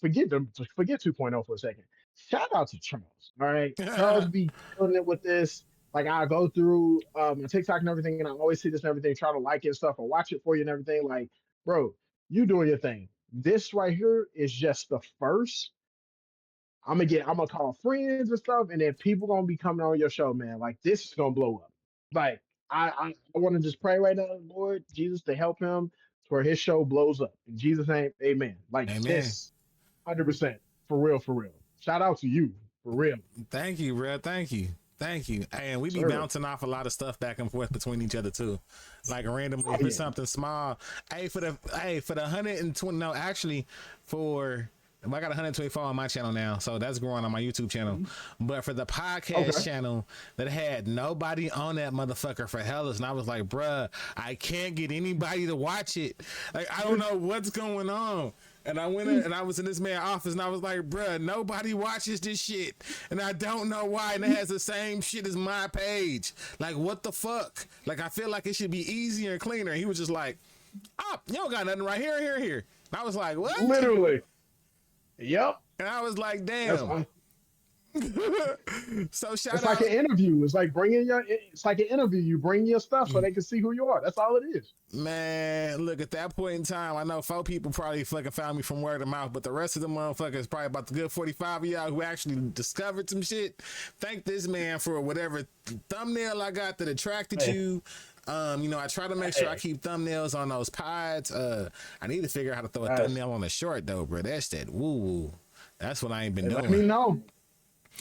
S4: forget 2.0 for a second. Shout out to Charles. All right, Charles be killing it with this. Like I go through my TikTok and everything, and I always see this and everything, try to like it and stuff, or watch it for you and everything. Like, bro, you doing your thing. This right here is just the first. I'm gonna call friends and stuff, and then people gonna be coming on your show, man. Like this is gonna blow up. Like I want to just pray right now, Lord Jesus, to help him to where his show blows up. In Jesus' name, amen. Like
S3: amen.
S4: this, 100% for real, for real. Shout out to you, for real.
S3: Thank you, bro. Thank you. Thank you. And we be
S4: Sir.
S3: bouncing off a lot of stuff back and forth between each other too. Like randomly for
S4: yeah.
S3: something small. For the 120, no, actually for I got 124 on my channel now, so that's growing on my YouTube channel. But for the podcast channel that had nobody on that motherfucker for hellas, and I was like, bruh, I can't get anybody to watch it. Like I don't know what's going on. And I went in and I was in this man's office and I was like, bruh, nobody watches this shit. And I don't know why. And it has the same shit as my page. Like, what the fuck? Like, I feel like it should be easier and cleaner. And he was just like, oh, you don't got nothing right here, here, here. And I was like, what?
S4: Literally. Yep.
S3: And I was like,
S4: That's
S3: damn. So shout
S4: it's
S3: out.
S4: like an interview. It's like it's like an interview. You bring your stuff so they can see who you are. That's all it is.
S3: Man, look, at that point in time, I know 4 people probably fucking found me from word of mouth, but the rest of the motherfuckers, probably about the good 45 of y'all who actually discovered some shit. Thank this man for whatever thumbnail I got that attracted you. You know, I try to make sure I keep thumbnails on those pods. I need to figure out how to throw a thumbnail on a short though, bro. That's that woo. That's what I ain't been doing.
S4: Let me know.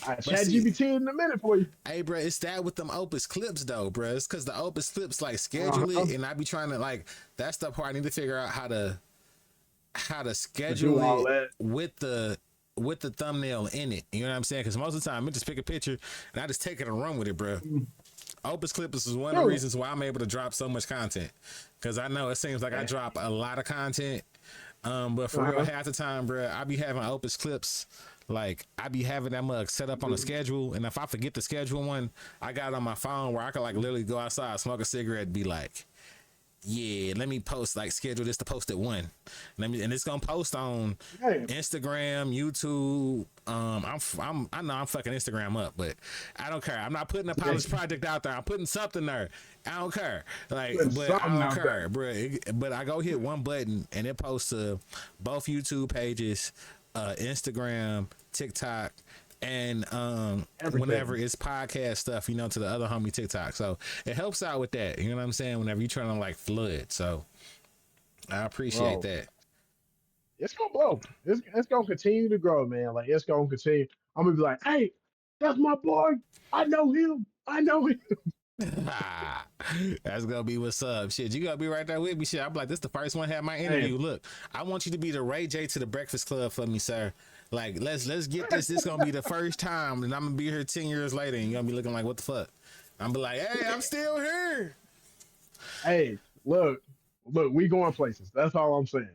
S4: I chat GPT in a minute for you.
S3: Hey, bro, it's that with them Opus clips though, bro. It's because the Opus clips like schedule it, and I be trying to like that's the part I need to figure out how to schedule it with the thumbnail in it. You know what I'm saying? Because most of the time, I just pick a picture and I just take it and run with it, bro. Opus clips is one of the reasons why I'm able to drop so much content. Because I know it seems like I drop a lot of content, but for real, half the time, bro, I be having Opus clips. Like I be having that mug set up on a schedule, and if I forget the schedule one, I got it on my phone where I can like literally go outside, smoke a cigarette, and be like, yeah, let me post, like schedule this to post at 1. And it's gonna post on Instagram, YouTube. I know I'm fucking Instagram up, but I don't care. I'm not putting a polished project out there. I'm putting something there. I don't care. Like, but I don't care, bro. But I go hit one button and it posts to both YouTube pages, Instagram, TikTok, and whenever it's podcast stuff, you know, to the other homie TikTok. So it helps out with that. You know what I'm saying? Whenever you're trying to like flood. So I appreciate that.
S4: It's gonna blow. It's gonna continue to grow, man. Like it's gonna continue. I'm gonna be like, hey, that's my boy. I know him.
S3: That's gonna be what's up. Shit, you gotta be right there with me. Shit, I'm like, this the first one had my interview. Look, I want you to be the Ray J to the Breakfast Club for me, sir. Like, let's get this. This gonna be the first time, and I'm gonna be here 10 years later, and you're gonna be looking like, what the fuck? I'm be like, hey, I'm still here.
S4: Hey, look, we going places. That's all I'm saying.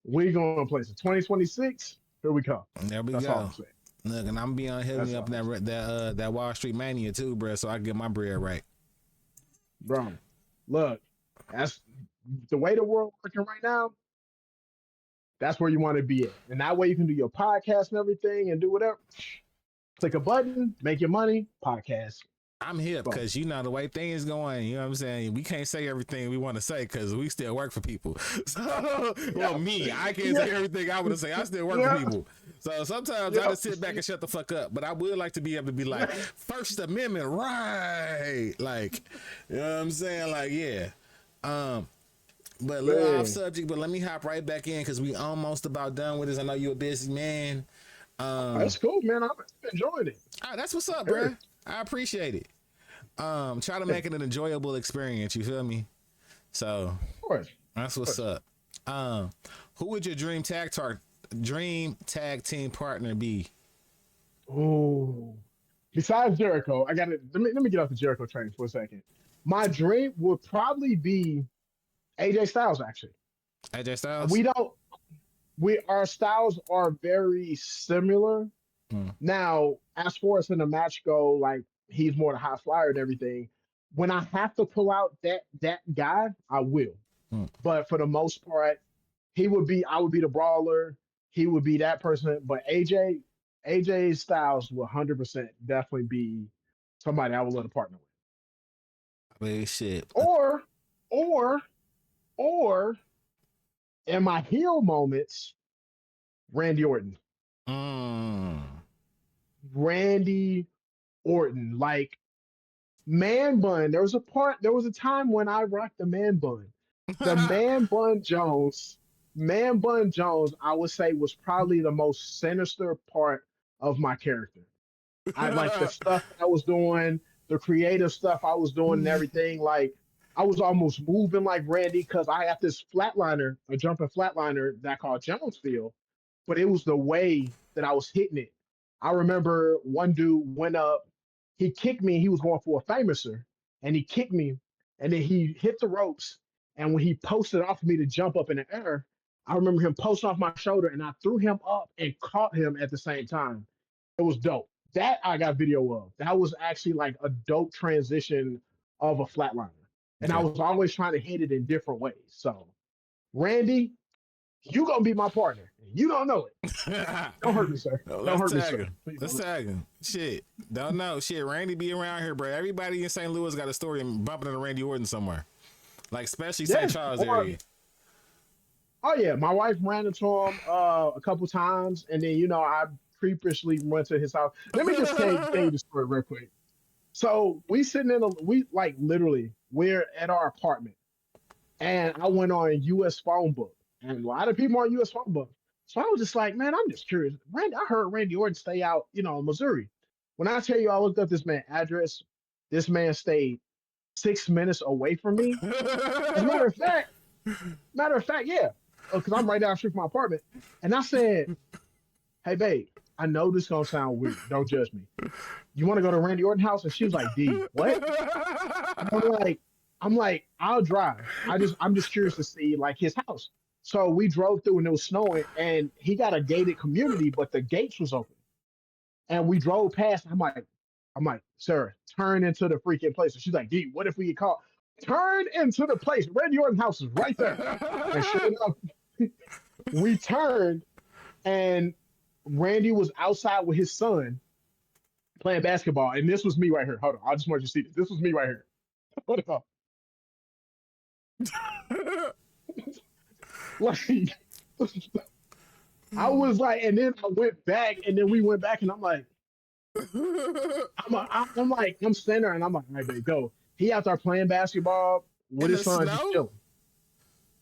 S4: We going places. 2026, here we come.
S3: There we
S4: That's
S3: go.
S4: all I'm saying.
S3: Look, and I'm be on hitting up that Wall Street Mania too, bro, so I can get my bread right.
S4: Bro, look, that's the way the world working right now. That's where you want to be at, and that way you can do your podcast and everything, and do whatever. Click a button, make your money. Podcast.
S3: I'm hip because you know the way things going. You know what I'm saying? We can't say everything we want to say because we still work for people. So, well, me, I can't say everything I want to say. I still work for people. So sometimes I just sit back and shut the fuck up. But I would like to be able to be like, First Amendment, right? Like, you know what I'm saying? Like, yeah. But a little off subject, but let me hop right back in because we almost about done with this. I know you're a busy man.
S4: That's cool, man. I'm enjoying it.
S3: That's what's up, bro. I appreciate it. Try to make it an enjoyable experience. You feel me? So,
S4: of course,
S3: that's what's up. Who would your dream tag team partner be?
S4: Oh, besides Jericho, I got to let me get off the Jericho train for a second. My dream would probably be AJ Styles. Actually,
S3: AJ
S4: we
S3: Styles.
S4: don't we our styles are very similar.
S3: Hmm.
S4: Now, as far as in the match go, like he's more the high flyer and everything. When I have to pull out that guy, I will.
S3: Hmm.
S4: But for the most part, I would be the brawler. He would be that person. But AJ Styles will 100% definitely be somebody I would love to partner with.
S3: I mean, shit.
S4: Or, or, or in my heel moments, Randy Orton.
S3: Mm.
S4: Randy Orton. Like man bun. There was a time when I rocked the man bun. The man bun Jones, I would say was probably the most sinister part of my character. I like the stuff that I was doing, the creative stuff I was doing and everything. Like I was almost moving like Randy because I had this flatliner, a jumping flatliner that I called Jonesfield, but it was the way that I was hitting it. I remember one dude went up, he kicked me, he was going for a famouser, and he kicked me, and then he hit the ropes, and when he posted off of me to jump up in the air, I remember him posting off my shoulder, and I threw him up and caught him at the same time. It was dope. That I got video of. That was actually like a dope transition of a flatliner. And I
S3: Okay.
S4: was always trying to hit it in different ways. So, Randy, you gonna be my partner. You don't know it. Don't hurt me, sir. Don't
S3: Let's
S4: hurt me,
S3: tag
S4: sir.
S3: him.
S4: Please
S3: Let's
S4: don't.
S3: tag him. Shit. Don't know. Shit. Randy be around here, bro. Everybody in St. Louis got a story and bumping into Randy Orton somewhere. Like, especially St.
S4: Yeah.
S3: Charles
S4: Or
S3: area.
S4: oh yeah, my wife ran into him a couple times, and then I creepishly went to his house. Let me just tell you the story real quick. So we like literally we're at our apartment, and I went on U.S. phone book, and a lot of people on U.S. phone book. So I was just like, man, I'm just curious. I heard Randy Orton stay out, in Missouri. When I tell you, I looked up this man's address. This man stayed 6 minutes away from me. As a matter of fact, yeah, because I'm right down the street from my apartment. And I said, hey, babe, I know this gonna sound weird. Don't judge me. You want to go to Randy Orton house? And she was like, D, what? And I'm like, I'll drive. I'm just curious to see like his house. So we drove through and it was snowing, and he got a gated community, but the gates was open. And we drove past. I'm like, Sarah, turn into the freaking place. And she's like, D, what if we get caught? Turn into the place. Randy Orton house is right there. And sure enough, we turned, and Randy was outside with his son playing basketball. And this was me right here. Hold on. I just want you to see this. This was me right here. Hold on. Like, I was like, and then I went back, and then we went back, and I'm like, I'm standing there, and I'm like, all right, babe, go. He out there playing basketball with
S3: In
S4: his
S3: the
S4: son, just
S3: snow?
S4: chilling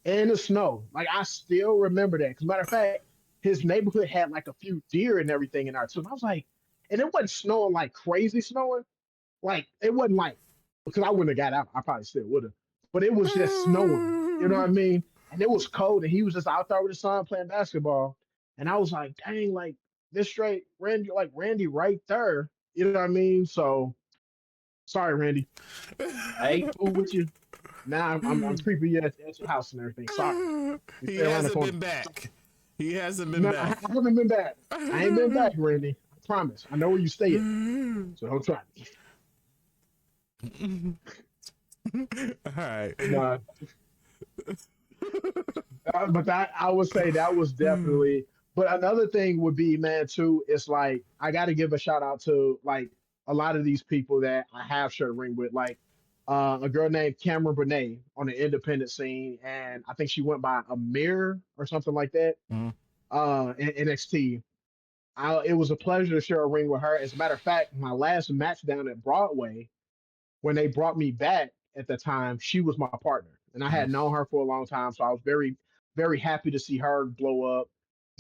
S4: in the snow. Like I still remember that. Because matter of fact, his neighborhood had like a few deer and everything in there too. And I was like, and it wasn't snowing like crazy snowing. Like it wasn't like because I wouldn't have got out. I probably still would have. But it was just snowing. You know what I mean? And it was cold, and he was just out there with his son playing basketball. And I was like, dang, like this straight Randy, like Randy right there. You know what I mean? So sorry, Randy. I ain't cool with you. Now I'm creeping you at your house and everything. Sorry. You
S3: He
S4: stay around the
S3: hasn't
S4: corner.
S3: been back. He hasn't been
S4: No, I
S3: back.
S4: haven't been back. I ain't been back, Randy. I promise. I know where you stay at. So don't try me.
S3: All right.
S4: Nah, but that I would say that was definitely. But another thing would be, man, too. It's like I got to give a shout out to like a lot of these people that I have shared ring with, like a girl named Cameron Bernay on the independent scene, and I think she went by Amir or something like that.
S3: Mhm.
S4: In NXT. It was a pleasure to share a ring with her. As a matter of fact, my last match down at Broadway, when they brought me back at the time, she was my partner. And I had known her for a long time. So I was very, very happy to see her blow up.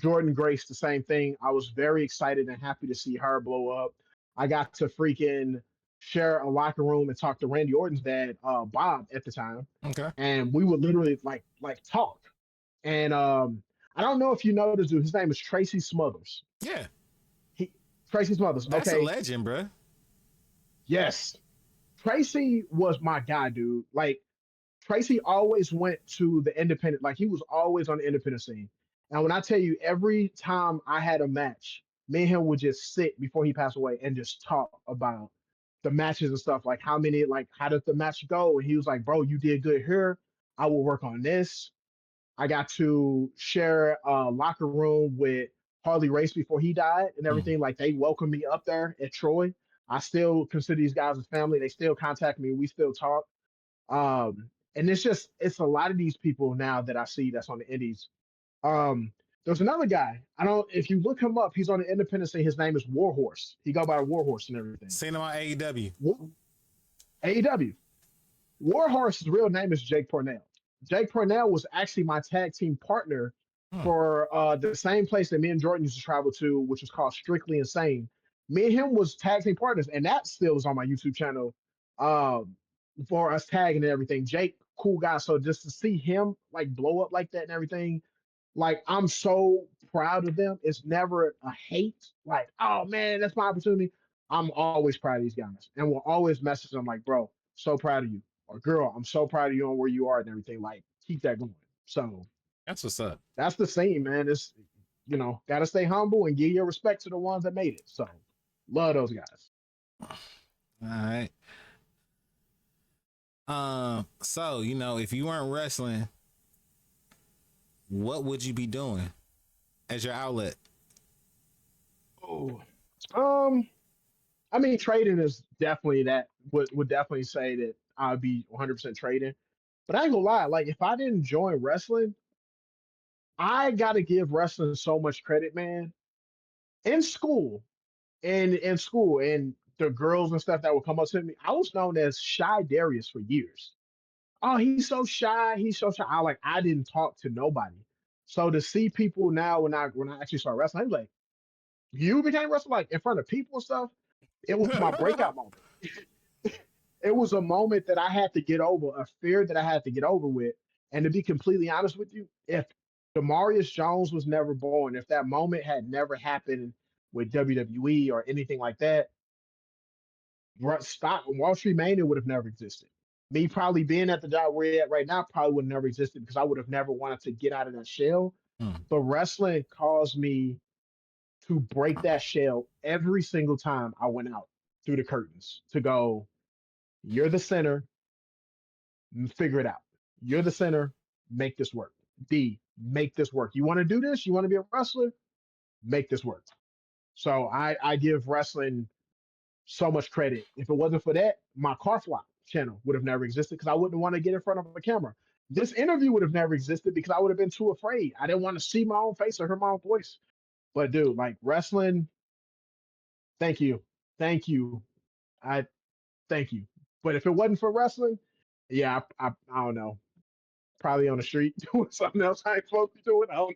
S4: Jordan Grace, the same thing. I was very excited and happy to see her blow up. I got to freaking share a locker room and talk to Randy Orton's dad, Bob, at the time.
S3: Okay.
S4: And we would literally like talk. And I don't know if you know this dude. His name is Tracy Smothers.
S3: Yeah.
S4: He Tracy Smothers.
S3: That's a
S4: Okay.
S3: legend, bro.
S4: Yes. Tracy was my guy, dude. Like Tracy always went to the independent, like he was always on the independent scene. And when I tell you, every time I had a match, me and him would just sit before he passed away and just talk about the matches and stuff. Like how many, like how did the match go? And he was like, bro, you did good here. I will work on this. I got to share a locker room with Harley Race before he died and
S3: Mm.
S4: everything. Like they welcomed me up there at Troy. I still consider these guys as family. They still contact me. We still talk. And it's a lot of these people now that I see that's on the indies. There's another guy. I don't if you look him up, he's on the independent scene. His name is Warhorse. He go by Warhorse and everything.
S3: Seen him on AEW.
S4: AEW. Warhorse's real name is Jake Pornell. Jake Pornell was actually my tag team partner for the same place that me and Jordan used to travel to, which was called Strictly Insane. Me and him was tag team partners, and that still is on my YouTube channel for us tagging and everything. Jake, cool guy. So just to see him like blow up like that and everything, like I'm so proud of them. It's never a hate, like, oh man, that's my opportunity. I'm always proud of these guys, and we'll always message them like, bro, so proud of you, or girl, I'm so proud of you on where you are and everything. Like, keep that going. So
S3: That's what's up.
S4: that's the same, man. It's gotta stay humble and give your respect to the ones that made it. So love those guys.
S3: All right. So if you weren't wrestling, what would you be doing as your outlet?
S4: Oh, I mean, trading is definitely that. Would definitely say that I'd be 100% trading. But I ain't gonna lie, like if I didn't join wrestling, I gotta give wrestling so much credit, man. In school, in school, and the girls and stuff that would come up to me, I was known as Shy Darius for years. Oh, he's so shy. He's so shy. I didn't talk to nobody. So to see people now when I actually started wrestling, I was like, you became wrestler like in front of people and stuff. It was my breakout moment. It was a moment that I had to get over, a fear that I had to get over with. And to be completely honest with you, if Marius Jones was never born, if that moment had never happened with WWE or anything like that, Wall Street Mania would have never existed. Me probably being at the job we're at right now probably would have never existed because I would have never wanted to get out of that shell. But wrestling caused me to break that shell every single time I went out through the curtains to go, you're the center, figure it out. You're the center, make this work. Make this work. You want to do this? You want to be a wrestler? Make this work. So I give wrestling so much credit. If it wasn't for that, my car flop channel would have never existed because I wouldn't want to get in front of a camera. This interview would have never existed because I would have been too afraid. I didn't want to see my own face or hear my own voice. But dude, like wrestling, thank you. Thank you. I thank you. But if it wasn't for wrestling, yeah, I don't know. Probably on the street doing something else I ain't supposed to be doing. I don't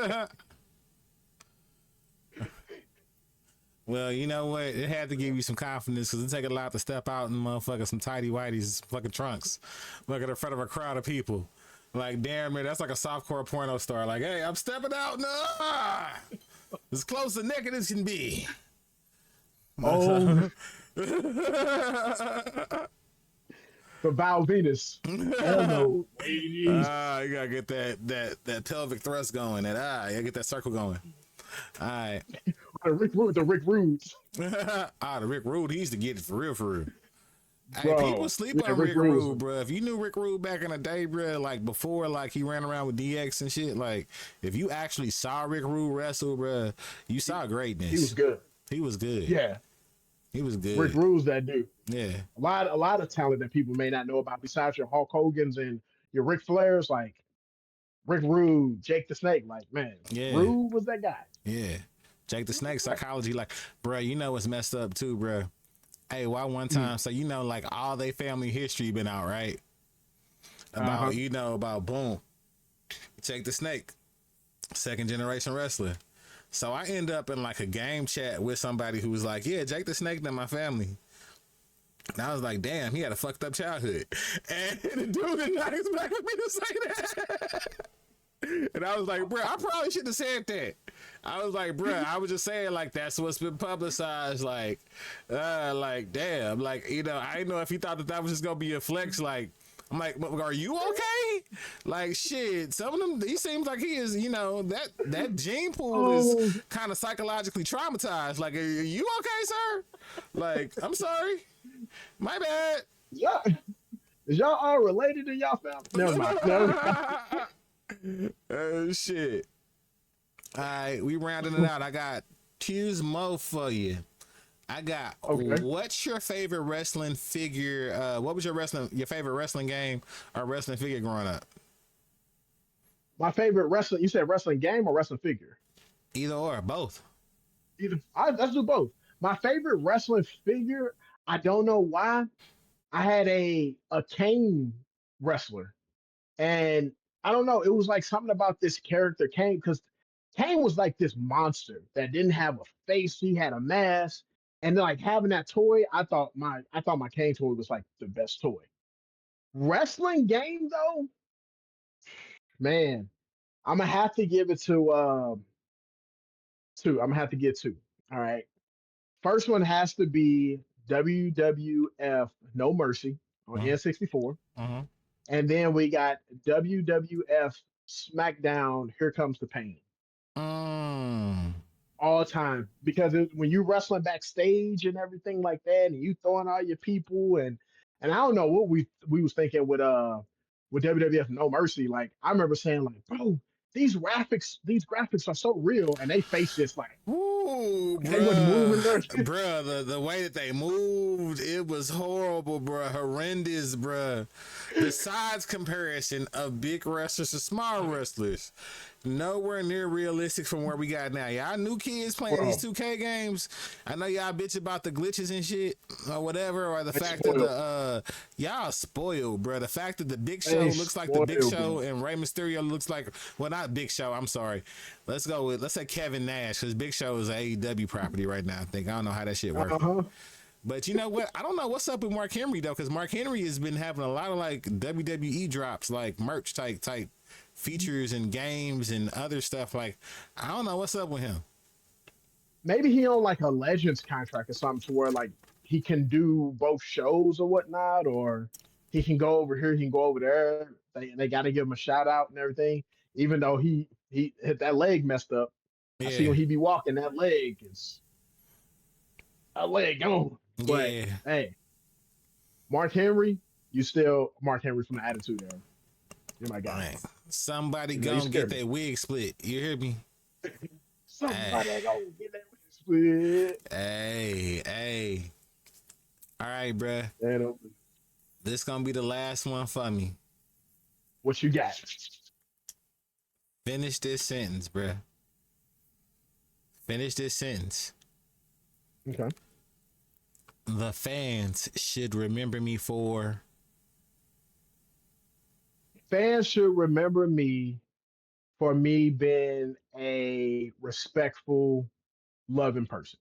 S4: know.
S3: Well, you know what? It had to give you some confidence because it take a lot to step out in motherfucking some tidy whities, fucking trunks, looking in front of a crowd of people. Like, damn it, that's like a softcore porno star. Like, hey, I'm stepping out. No, as close to naked as can be.
S4: Oh, for Val Venus. Oh no,
S3: You gotta get that pelvic thrust going. You gotta get that circle going. All right.
S4: the Rick Rude.
S3: The Rick Rude, he used to get it for real, for real. Hey,
S4: Bro,
S3: people sleep
S4: yeah,
S3: on Rick
S4: Rude.
S3: Rude, bro. If you knew Rick Rude back in the day, bro, like before, like he ran around with DX and shit, like if you actually saw Rick Rude wrestle, bro, you saw greatness.
S4: He was good.
S3: He was good.
S4: Yeah,
S3: He was good.
S4: Rick Rude's that dude.
S3: Yeah.
S4: A lot of talent that people may not know about besides your Hulk Hogan's and your Ric Flairs, like Rick Rude, Jake the Snake. Like, man,
S3: Yeah.
S4: Rude was that guy.
S3: Yeah. Jake the Snake psychology, like, bro, you know what's messed up too, bro. Hey, why one time? So like all they family history been out, right? About about boom, Jake the Snake, second generation wrestler. So I end up in like a game chat with somebody who was like, yeah, Jake the Snake in my family. And I was like, damn, he had a fucked up childhood. And the dude did not expect me to say that. And I was like, bro, I probably shouldn't have said that. I was like, bro, I was just saying like that's what's been publicized. Like damn, like I didn't know if he thought that was just gonna be a flex. Like, I'm like, are you okay? Like, shit, some of them, he seems like he is. That gene pool is kind of psychologically traumatized. Like, are you okay, sir? Like, I'm sorry, my bad.
S4: Yeah. Is y'all all related to y'all family? Never mind. Never mind.
S3: Oh shit. All right, we rounding it out. I got two more for you. I got What's your favorite wrestling figure? What was your favorite wrestling game or wrestling figure growing up?
S4: My favorite wrestling. You said wrestling game or wrestling figure?
S3: Either or, both.
S4: Let's do both. My favorite wrestling figure. I don't know why. I had a Kane wrestler, and I don't know. It was like something about this character Kane, because Kane was like this monster that didn't have a face. He had a mask, and then like having that toy, I thought my Kane toy was like the best toy. Wrestling game though, man, I'm gonna have to give it to two. I'm gonna have to get two. All right. First one has to be WWF No Mercy on N64.
S3: Mm-hmm.
S4: And then we got WWF SmackDown Here Comes the Pain. All time. Because when you wrestling backstage and everything like that, and you throwing all your people and I don't know what we was thinking with WWF No Mercy. Like I remember saying, like, bro, these graphics are so real, and they face just like,
S3: ooh,
S4: they wasn't moving there.
S3: Bruh, the way that they moved, it was horrible, bruh, horrendous, bruh. The size comparison of big wrestlers to small wrestlers, nowhere near realistic from where we got now. Y'all new kids playing these 2K games. I know y'all bitch about the glitches and shit or whatever, or the fact that y'all spoiled, bruh. The fact that the Big Show looks like the Big Show and Rey Mysterio looks like, well, not Big Show, I'm sorry. Let's say Kevin Nash, because Big Show is an AEW property right now. I don't know how that shit works. But you know what? I don't know what's up with Mark Henry though, because Mark Henry has been having a lot of like WWE drops, like merch type features and games and other stuff. Like, I don't know what's up with him.
S4: Maybe he on like a Legends contract or something to where like he can do both shows or whatnot, or he can go over here, he can go over there. They got to give him a shout out and everything, even though he hit that leg messed up. Yeah. I see when he be walking, that leg gone. But hey, Mark Henry, you still Mark Henry from the Attitude Era. You're my guy.
S3: Man, somebody gonna get that wig split. You hear me?
S4: Somebody gonna get that wig split.
S3: Hey. All right, bruh. This gonna be the last one for me.
S4: What you got?
S3: Finish this sentence, bruh. Finish this sentence.
S4: Okay.
S3: The fans should remember me for.
S4: Fans should remember me for me being a respectful, loving person.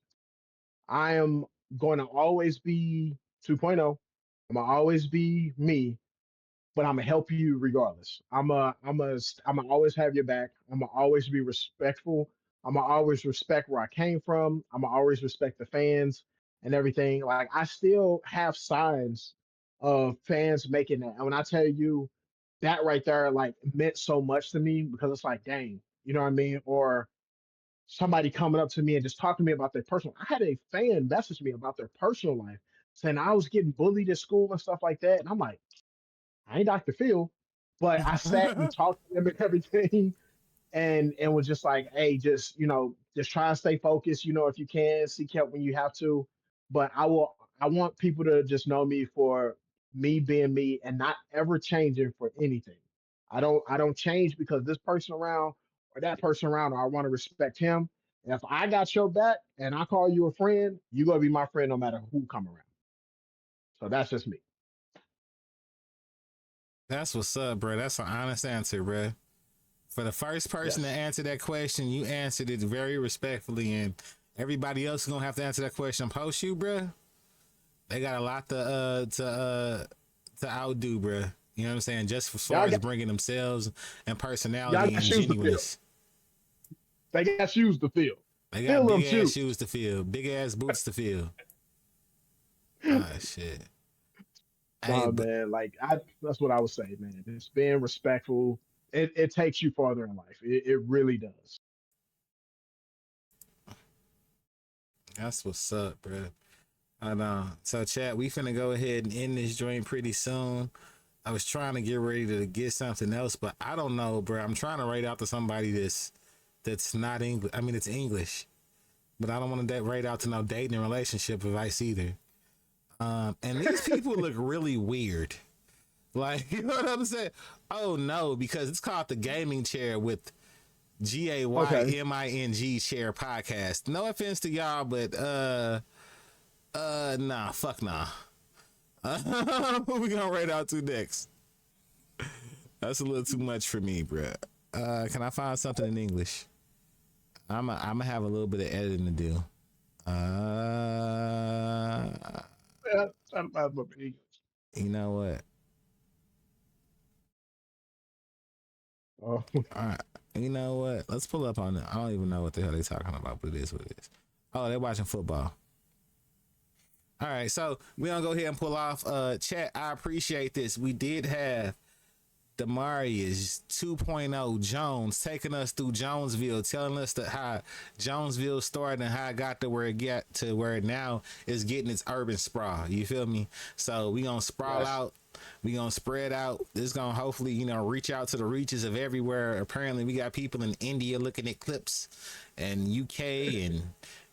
S4: I am going to always be 2.0. I'm gonna always be me, but I'm gonna help you regardless. I'm gonna always have your back. I'm gonna always be respectful. I'm gonna always respect where I came from. I'm gonna always respect the fans and everything. Like I still have signs of fans making that. And when I tell you that right there, like meant so much to me because it's like, dang, you know what I mean? Or somebody coming up to me and just talking to me about their personal. I had a fan message me about their personal life saying I was getting bullied at school and stuff like that. And I'm like, I ain't Dr. Phil, but I sat and talked to them and everything and was just like, hey, just try and stay focused, if you can, seek help when you have to. But I want people to just know me for me being me and not ever changing for anything. I don't change because this person around or that person around, or I want to respect him. And if I got your back and I call you a friend, you're gonna be my friend no matter who come around. So that's just me.
S3: That's what's up, bro. That's an honest answer, bro. For the first person to answer that question, you answered it very respectfully, and everybody else is gonna have to answer that question post you, bro. They got a lot to outdo, bro. You know what I'm saying? Just as far as bringing themselves and personality and genuineness.
S4: They got shoes to fill.
S3: They got big ass shoes to fill, big ass boots to fill. Ah, shit.
S4: Nah, man, like that's what I would say, man. It's being respectful. It takes you farther in life. It really does.
S3: That's what's up, bro. I know. So, chat, we finna go ahead and end this joint pretty soon. I was trying to get ready to get something else, but I don't know, bro. I'm trying to write out to somebody that's not English. I mean, it's English, but I don't want to write out to no dating and relationship advice either. And these people look really weird. Like, you know what I'm saying? Oh no, because it's called the Gaming Chair with GAYMING Chair Podcast. No offense to y'all, but nah, fuck nah. Who we gonna write out to next? That's a little too much for me, bruh. Can I find something in English? I'm gonna have a little bit of editing to do. You know what?
S4: Oh.
S3: All right. You know what? Let's pull up on it. I don't even know what the hell they're talking about, but it is what it is. Oh, they're watching football. All right, so we're going to go ahead and pull off. Chat, I appreciate this. We did have the Marius 2.0 Jones taking us through Jonesville, telling us how Jonesville started and how it got to where it got to where it now is getting its urban sprawl. You feel me? So we going to sprawl out. We gonna spread out. This is gonna hopefully, you know, reach out to the reaches of everywhere. Apparently, we got people in India looking at clips, and UK, and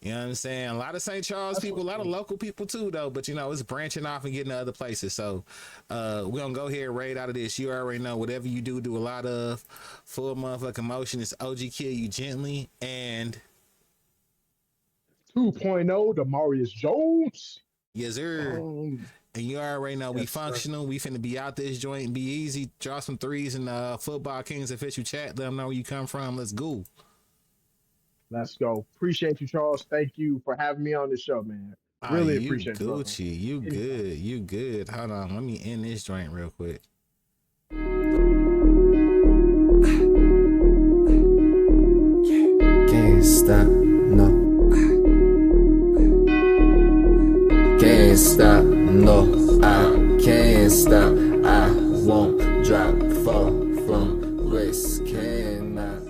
S3: you know what I'm saying. A lot of St. Charles people, a lot of local people too, though. But you know, it's branching off and getting to other places. So, we're gonna go ahead and raid out of this. You already know, whatever you do a lot of. Full motherfucking motion. It's OG Kill You Gently and
S4: 2.0 to Marius Jones.
S3: Yes, sir. And you already know we functional. We finna be out this joint and be easy. Draw some threes in the Football Kings official chat. Let them know where you come from. Let's go.
S4: Let's go. Appreciate you, Charles. Thank you for having me on the show, man. Really appreciate it.
S3: Gucci. You good. You good. Hold on. Let me end this joint real quick.
S2: Can't stop, no. Can't stop, no, I can't stop. I won't drop, fall from grace, cannot.